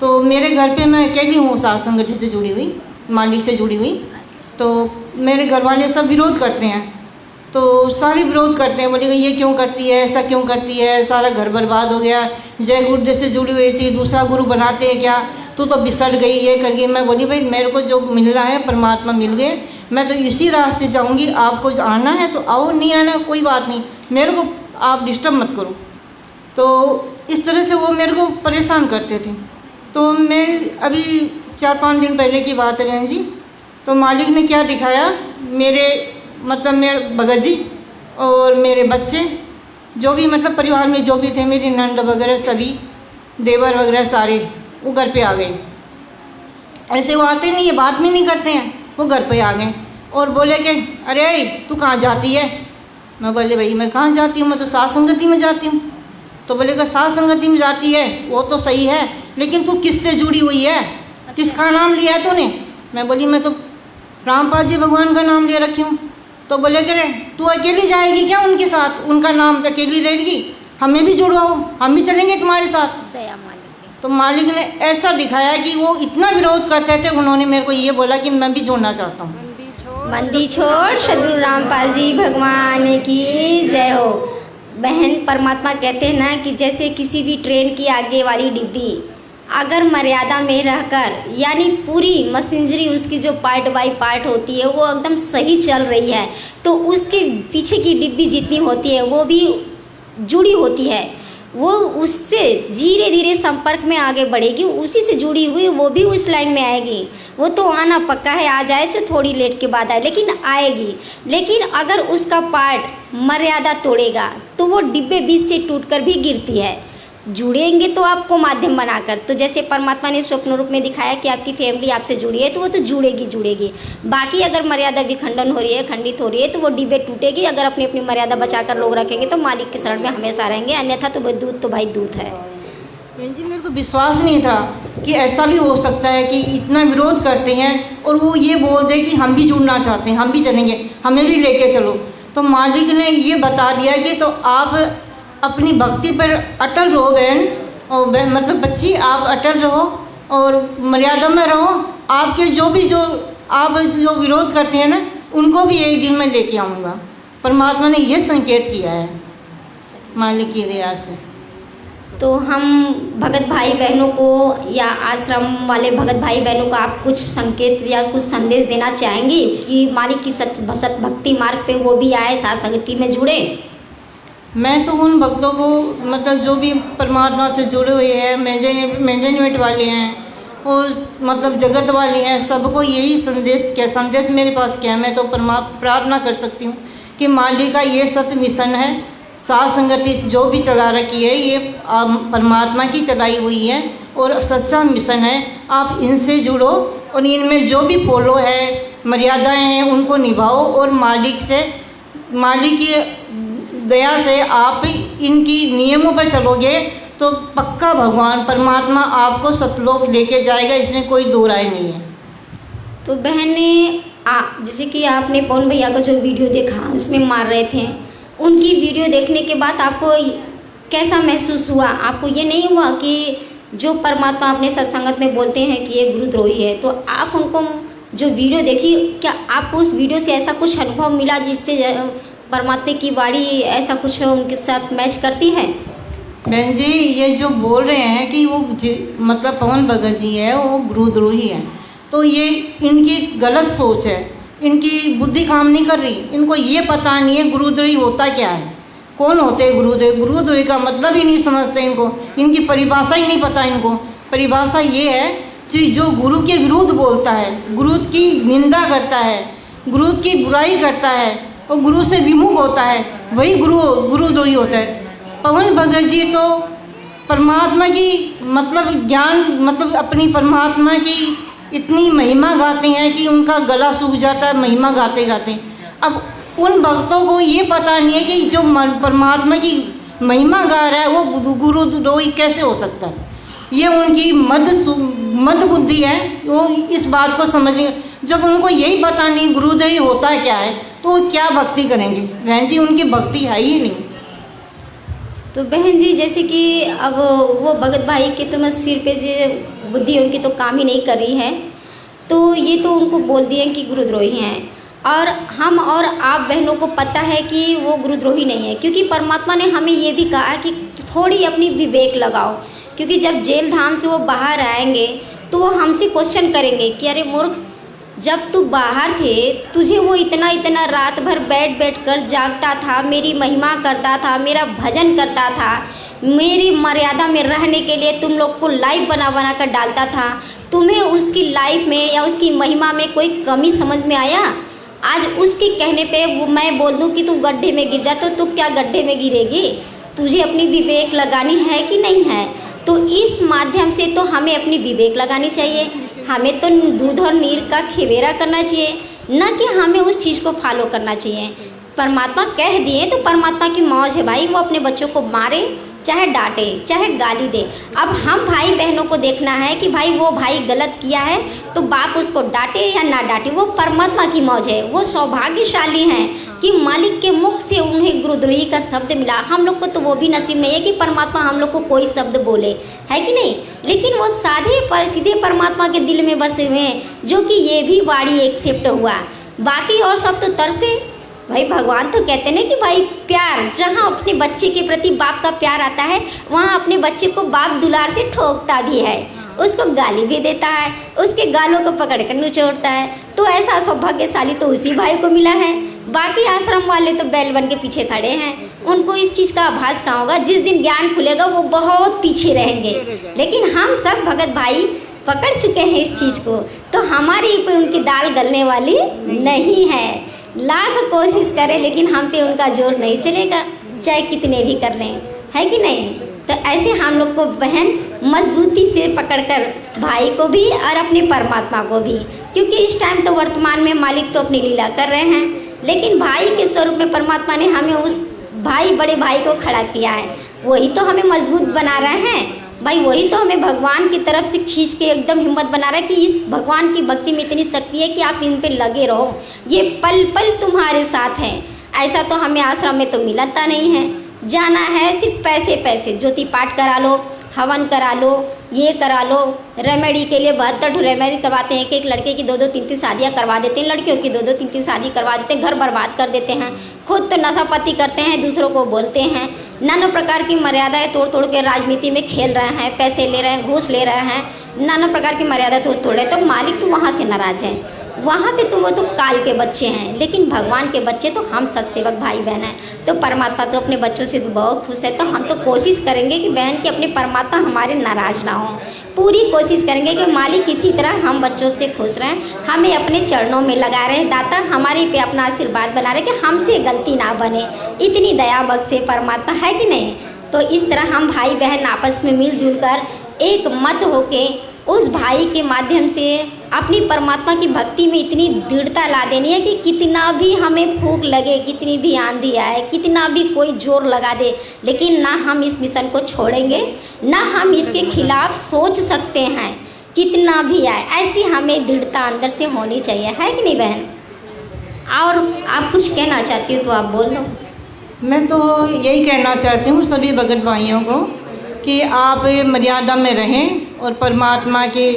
Speaker 5: तो मेरे घर पे मैं अकेली हूँ साथ संगति से जुड़ी हुई, मालिक से जुड़ी हुई। तो मेरे घर वाले सब विरोध करते हैं, तो सारे विरोध करते हैं, बोले ये क्यों करती है, ऐसा क्यों करती है, सारा घर बर्बाद हो गया, जय गुरुदेव से जुड़ी हुई थी, दूसरा गुरु बनाते हैं क्या, तू तो बिसर गई, ये कर गई। मैं बोली भाई मेरे को जो मिलना है परमात्मा मिल गए, मैं तो इसी रास्ते जाऊंगी, आपको आना है तो आओ, नहीं आना कोई बात नहीं, मेरे को आप डिस्टर्ब मत करो। तो इस तरह से वो मेरे को परेशान करते थे। तो मैं अभी 4-5 दिन पहले की बात है बहन जी, तो मालिक ने क्या दिखाया, मेरे भगत जी और मेरे बच्चे जो भी परिवार में जो भी थे, मेरी नंद वगैरह सभी, देवर वगैरह सारे, वो घर पे आ गए। ऐसे वो आते नहीं है, बात भी नहीं करते हैं, वो घर पे आ गए और बोले कि अरे तू कहाँ जाती है। मैं बोले भाई मैं कहाँ जाती हूँ, मैं तो साथ संगति में जाती हूँ। तो बोलेगा साथ संगति में जाती है वो तो सही है, लेकिन तू किससे जुड़ी हुई है, किसका नाम लिया है तूने। मैं बोली मैं तो रामपाल जी भगवान का नाम ले रखी हूँ। तो बोले करे तू अकेली जाएगी क्या उनके साथ, उनका नाम तो अकेली रहेगी, हमें भी जुड़वाओ, हम भी चलेंगे तुम्हारे साथ। तो मालिक ने ऐसा दिखाया कि वो इतना विरोध करते थे, उन्होंने मेरे को ये बोला कि मैं भी जुड़ना चाहता हूँ।
Speaker 2: बंदी छोड़ सदगुरु रामपाल जी भगवान की जय हो। बहन, परमात्मा कहते हैं ना कि जैसे किसी भी ट्रेन की आगे वाली डिब्बी अगर मर्यादा में रहकर, यानी पूरी मशीनरी उसकी जो पार्ट बाय पार्ट होती है वो एकदम सही चल रही है, तो उसके पीछे की डिब्बी जितनी होती है वो भी जुड़ी होती है, वो उससे धीरे धीरे संपर्क में आगे बढ़ेगी, उसी से जुड़ी हुई वो भी उस लाइन में आएगी। वो तो आना पक्का है, आ जाए तो थोड़ी लेट के बाद आए, लेकिन आएगी। लेकिन अगर उसका पार्ट मर्यादा तोड़ेगा तो वो डिब्बे बीच से टूटकर भी गिरती है। जुड़ेंगे तो आपको माध्यम बनाकर, तो जैसे परमात्मा ने स्वप्न रूप में दिखाया कि आपकी फैमिली आपसे जुड़ी है, तो वो तो जुड़ेगी। बाकी अगर मर्यादा विखंडन हो रही है, खंडित हो रही है, तो वो डिब्बे टूटेगी। अगर अपनी अपनी मर्यादा बचाकर लोग रखेंगे तो मालिक के शरण में हमेशा रहेंगे, अन्यथा तो दूत तो भाई दूत है।
Speaker 5: बहन जी मेरे को विश्वास नहीं था कि ऐसा भी हो सकता है कि इतना विरोध करते हैं और वो ये बोल दे कि हम भी जुड़ना चाहते हैं, हम भी चलेंगे, हमें भी लेके चलो। तो मालिक ने ये बता दिया कि तो आप अपनी भक्ति पर अटल रहो बहन, और बच्ची आप अटल रहो और मर्यादा में रहो। आपके आप जो विरोध करते हैं ना, उनको भी एक दिन में लेके आऊँगा। परमात्मा ने ये संकेत किया है मालिक की दया से।
Speaker 2: तो हम भगत भाई बहनों को या आश्रम वाले भगत भाई बहनों को आप कुछ संकेत या कुछ संदेश देना चाहेंगी कि मालिक की सत भक्ति मार्ग पे वो भी आए, साथ संगति में जुड़े?
Speaker 5: मैं तो उन भक्तों को जो भी परमात्मा से जुड़े हुए हैं, मैनेजमेंट वाले हैं और जगत वाले हैं, सबको यही संदेश मेरे पास क्या है। मैं तो प्रार्थना कर सकती हूँ कि मालिक का ये सत्य मिशन है, साथ संगति जो भी चला रखी है ये परमात्मा की चलाई हुई है और सच्चा मिशन है। आप इनसे जुड़ो और इनमें जो भी फॉलो है, मर्यादाएं हैं, उनको निभाओ और मालिक की दया से आप इनकी नियमों पर चलोगे तो पक्का भगवान परमात्मा आपको सतलोक लेके जाएगा, इसमें कोई दो राय नहीं है।
Speaker 2: तो बहन ने जैसे कि आपने पवन भैया का जो वीडियो देखा उसमें मार रहे थे, उनकी वीडियो देखने के बाद आपको कैसा महसूस हुआ? आपको ये नहीं हुआ कि जो परमात्मा अपने सत्संगत में बोलते हैं कि ये गुरुद्रोही है, तो आप उनको जो वीडियो देखी, क्या आपको उस वीडियो से ऐसा कुछ अनुभव मिला जिससे परमात्मा की वाणी ऐसा कुछ उनके साथ मैच करती है?
Speaker 5: बहन जी ये जो बोल रहे हैं कि वो पवन भगत जी है वो गुरुद्रोही है, तो ये इनकी गलत सोच है, इनकी बुद्धि काम नहीं कर रही। इनको ये पता नहीं है गुरुद्रोही होता क्या है, कौन होते हैं गुरुद्रोही। गुरुद्रोही का मतलब ही नहीं समझते, इनकी परिभाषा ही नहीं पता। इनको परिभाषा ये है कि जो गुरु के विरुद्ध बोलता है, गुरु की निंदा करता है, गुरु की बुराई करता है और गुरु से विमुख होता है, वही गुरुद्रोही होता है। पवन भगत जी तो परमात्मा की ज्ञान अपनी परमात्मा की इतनी महिमा गाते हैं कि उनका गला सूख जाता है महिमा गाते गाते। अब उन भक्तों को ये पता नहीं है कि जो परमात्मा की महिमा गा रहा है वो गुरुद्रोही कैसे हो सकता है। ये उनकी मद बुद्धि है, वो इस बात को समझने, जब उनको यही पता नहीं गुरुद्रोही होता है क्या है, तो वो क्या भक्ति करेंगे। बहन जी उनकी भक्ति है ही नहीं।
Speaker 2: तो बहन जी जैसे कि अब वो भगत भाई के तो मैं सिर पे जो बुद्धि उनकी तो काम ही नहीं कर रही है, तो ये तो उनको बोल दिए कि गुरुद्रोही हैं, और हम और आप बहनों को पता है कि वो गुरुद्रोही नहीं है, क्योंकि परमात्मा ने हमें ये भी कहा कि थोड़ी अपनी विवेक लगाओ, क्योंकि जब जेल धाम से वो बाहर आएंगे तो वो हमसे क्वेश्चन करेंगे कि अरे मूर्ख, जब तू बाहर थे तुझे वो इतना इतना रात भर बैठ कर जागता था, मेरी महिमा करता था, मेरा भजन करता था, मेरी मर्यादा में रहने के लिए तुम लोग को लाइफ बना कर डालता था। तुम्हें उसकी लाइफ में या उसकी महिमा में कोई कमी समझ में आया? आज उसके कहने पे मैं बोल दूं कि तू गड्ढे में गिर जा तो तू क्या गड्ढे में गिरेगी? तुझे अपनी विवेक लगानी है कि नहीं है? तो इस माध्यम से तो हमें अपनी विवेक लगानी चाहिए। हमें तो दूध और नीर का खेवेरा करना चाहिए, न कि हमें उस चीज़ को फॉलो करना चाहिए। परमात्मा कह दिए तो परमात्मा की मौज है भाई, वो अपने बच्चों को मारे चाहे डांटे चाहे गाली दे। अब हम भाई बहनों को देखना है कि भाई वो भाई गलत किया है तो बाप उसको डांटे या ना डांटे, वो परमात्मा की मौज है। वो सौभाग्यशाली हैं कि मालिक के मुख से उन्हें गुरुद्रोही का शब्द मिला। हम लोग को तो वो भी नसीब नहीं है कि परमात्मा हम लोग को कोई शब्द बोले, है कि नहीं? लेकिन वो सीधे परमात्मा के दिल में बसे हुए हैं, जो कि ये भी वाणी एक्सेप्ट हुआ। बाकी और सब तो तरसे। भाई भगवान तो कहते हैं कि भाई प्यार, जहाँ अपने बच्चे के प्रति बाप का प्यार आता है वहाँ अपने बच्चे को बाप दुलार से ठोकता भी है, उसको गाली भी देता है, उसके गालों को पकड़ कर निचोड़ता है। तो ऐसा सौभाग्यशाली तो उसी भाई को मिला है। बाकी आश्रम वाले तो बैल बन के पीछे खड़े हैं, उनको इस चीज़ का आभास कहाँ होगा? जिस दिन ज्ञान खुलेगा वो बहुत पीछे रहेंगे। लेकिन हम सब भगत भाई पकड़ चुके हैं इस चीज़ को, तो हमारे ऊपर उनकी दाल गलने वाली नहीं है। लाख कोशिश करें लेकिन हम पे उनका जोर नहीं चलेगा, चाहे कितने भी कर लें, है कि नहीं? तो ऐसे हम लोग को बहन मजबूती से पकड़कर भाई को भी और अपने परमात्मा को भी, क्योंकि इस टाइम तो वर्तमान में मालिक तो अपनी लीला कर रहे हैं, लेकिन भाई के स्वरूप में परमात्मा ने हमें उस भाई बड़े भाई को खड़ा किया है। वही तो हमें मजबूत बना रहे हैं भाई, वही तो हमें भगवान की तरफ से खींच के एकदम हिम्मत बना रहा है कि इस भगवान की भक्ति में इतनी शक्ति है कि आप इन पे लगे रहो, ये पल पल तुम्हारे साथ है। ऐसा तो हमें आश्रम में तो मिलता नहीं है। जाना है सिर्फ पैसे, ज्योति पाठ करा लो, हवन करा लो, ये करा लो। रेमेडी के लिए 72 रेमेडी करवाते हैं। एक लड़के की 2-2 3-3 शादियाँ करवा देते हैं, लड़कियों की 2-2 3-3 शादी करवा देते हैं, घर बर्बाद कर देते हैं। खुद तो नशापत्ती करते हैं, दूसरों को बोलते हैं, नाना प्रकार की मर्यादाएं तोड़ के राजनीति में खेल रहे हैं, पैसे ले रहे हैं, घूस ले रहे हैं, नाना प्रकार की मर्यादा तोड़े। तो मालिक तो वहाँ से नाराज़ है, वहाँ पे तो वो तो काल के बच्चे हैं, लेकिन भगवान के बच्चे तो हम सत्सेवक भाई बहन हैं। तो परमात्मा तो अपने बच्चों से तो बहुत खुश है। तो हम तो कोशिश करेंगे कि बहन के अपने परमात्मा हमारे नाराज़ ना हो, पूरी कोशिश करेंगे कि मालिक इसी तरह हम बच्चों से खुश रहें, हमें अपने चरणों में लगा रहे, दाता हमारे पे अपना आशीर्वाद बना रहे कि हमसे गलती ना बने। इतनी दया बख्शे परमात्मा, है कि नहीं? तो इस तरह हम भाई बहन आपस में मिलजुल कर एक मत होके उस भाई के माध्यम से अपनी परमात्मा की भक्ति में इतनी दृढ़ता ला देनी है कि कितना भी हमें फूंक लगे, कितनी भी आंधी आए, कितना भी कोई जोर लगा दे, लेकिन ना हम इस मिशन को छोड़ेंगे, ना हम इसके खिलाफ सोच सकते हैं। कितना भी आए, ऐसी हमें दृढ़ता अंदर से होनी चाहिए, है कि नहीं बहन? और आप कुछ कहना चाहती हो तो आप बोल दो।
Speaker 5: मैं तो यही कहना चाहती हूँ सभी भगत भाइयों को कि आप मर्यादा में रहें और परमात्मा की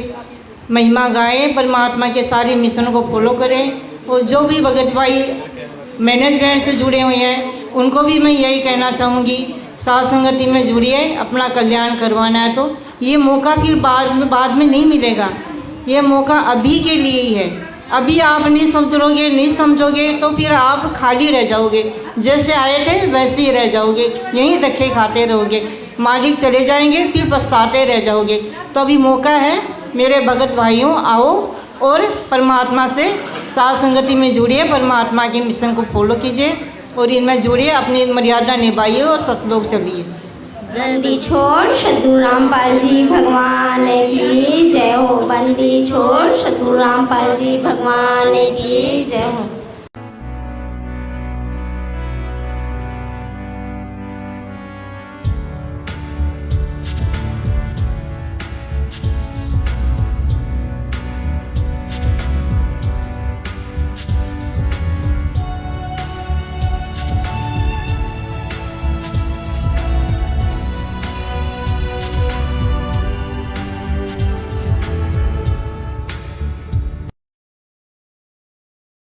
Speaker 5: महिमा गाएं, परमात्मा के सारे मिशन को फॉलो करें। और जो भी भगत भाई मैनेजमेंट से जुड़े हुए हैं उनको भी मैं यही कहना चाहूँगी, साथ संगति में जुड़िए, अपना कल्याण करवाना है तो ये मौका फिर बाद में नहीं मिलेगा, ये मौका अभी के लिए ही है। अभी आप नहीं समझोगे तो फिर आप खाली रह जाओगे, जैसे आए थे वैसे ही रह जाओगे, यहीं धक्के खाते रहोगे, मालिक चले जाएंगे फिर पछताते रह जाओगे। तो अभी मौका है मेरे भगत भाइयों, आओ और परमात्मा से साथ संगति में जुड़िए, परमात्मा के मिशन को फॉलो कीजिए और इनमें जुड़िए, अपनी मर्यादा निभाइए और सतलोक चलिए।
Speaker 2: बंदी छोड़ सतगुरु रामपाल जी भगवान की जय हो। बंदी छोड़ सतगुरु रामपाल जी भगवान की जय हो।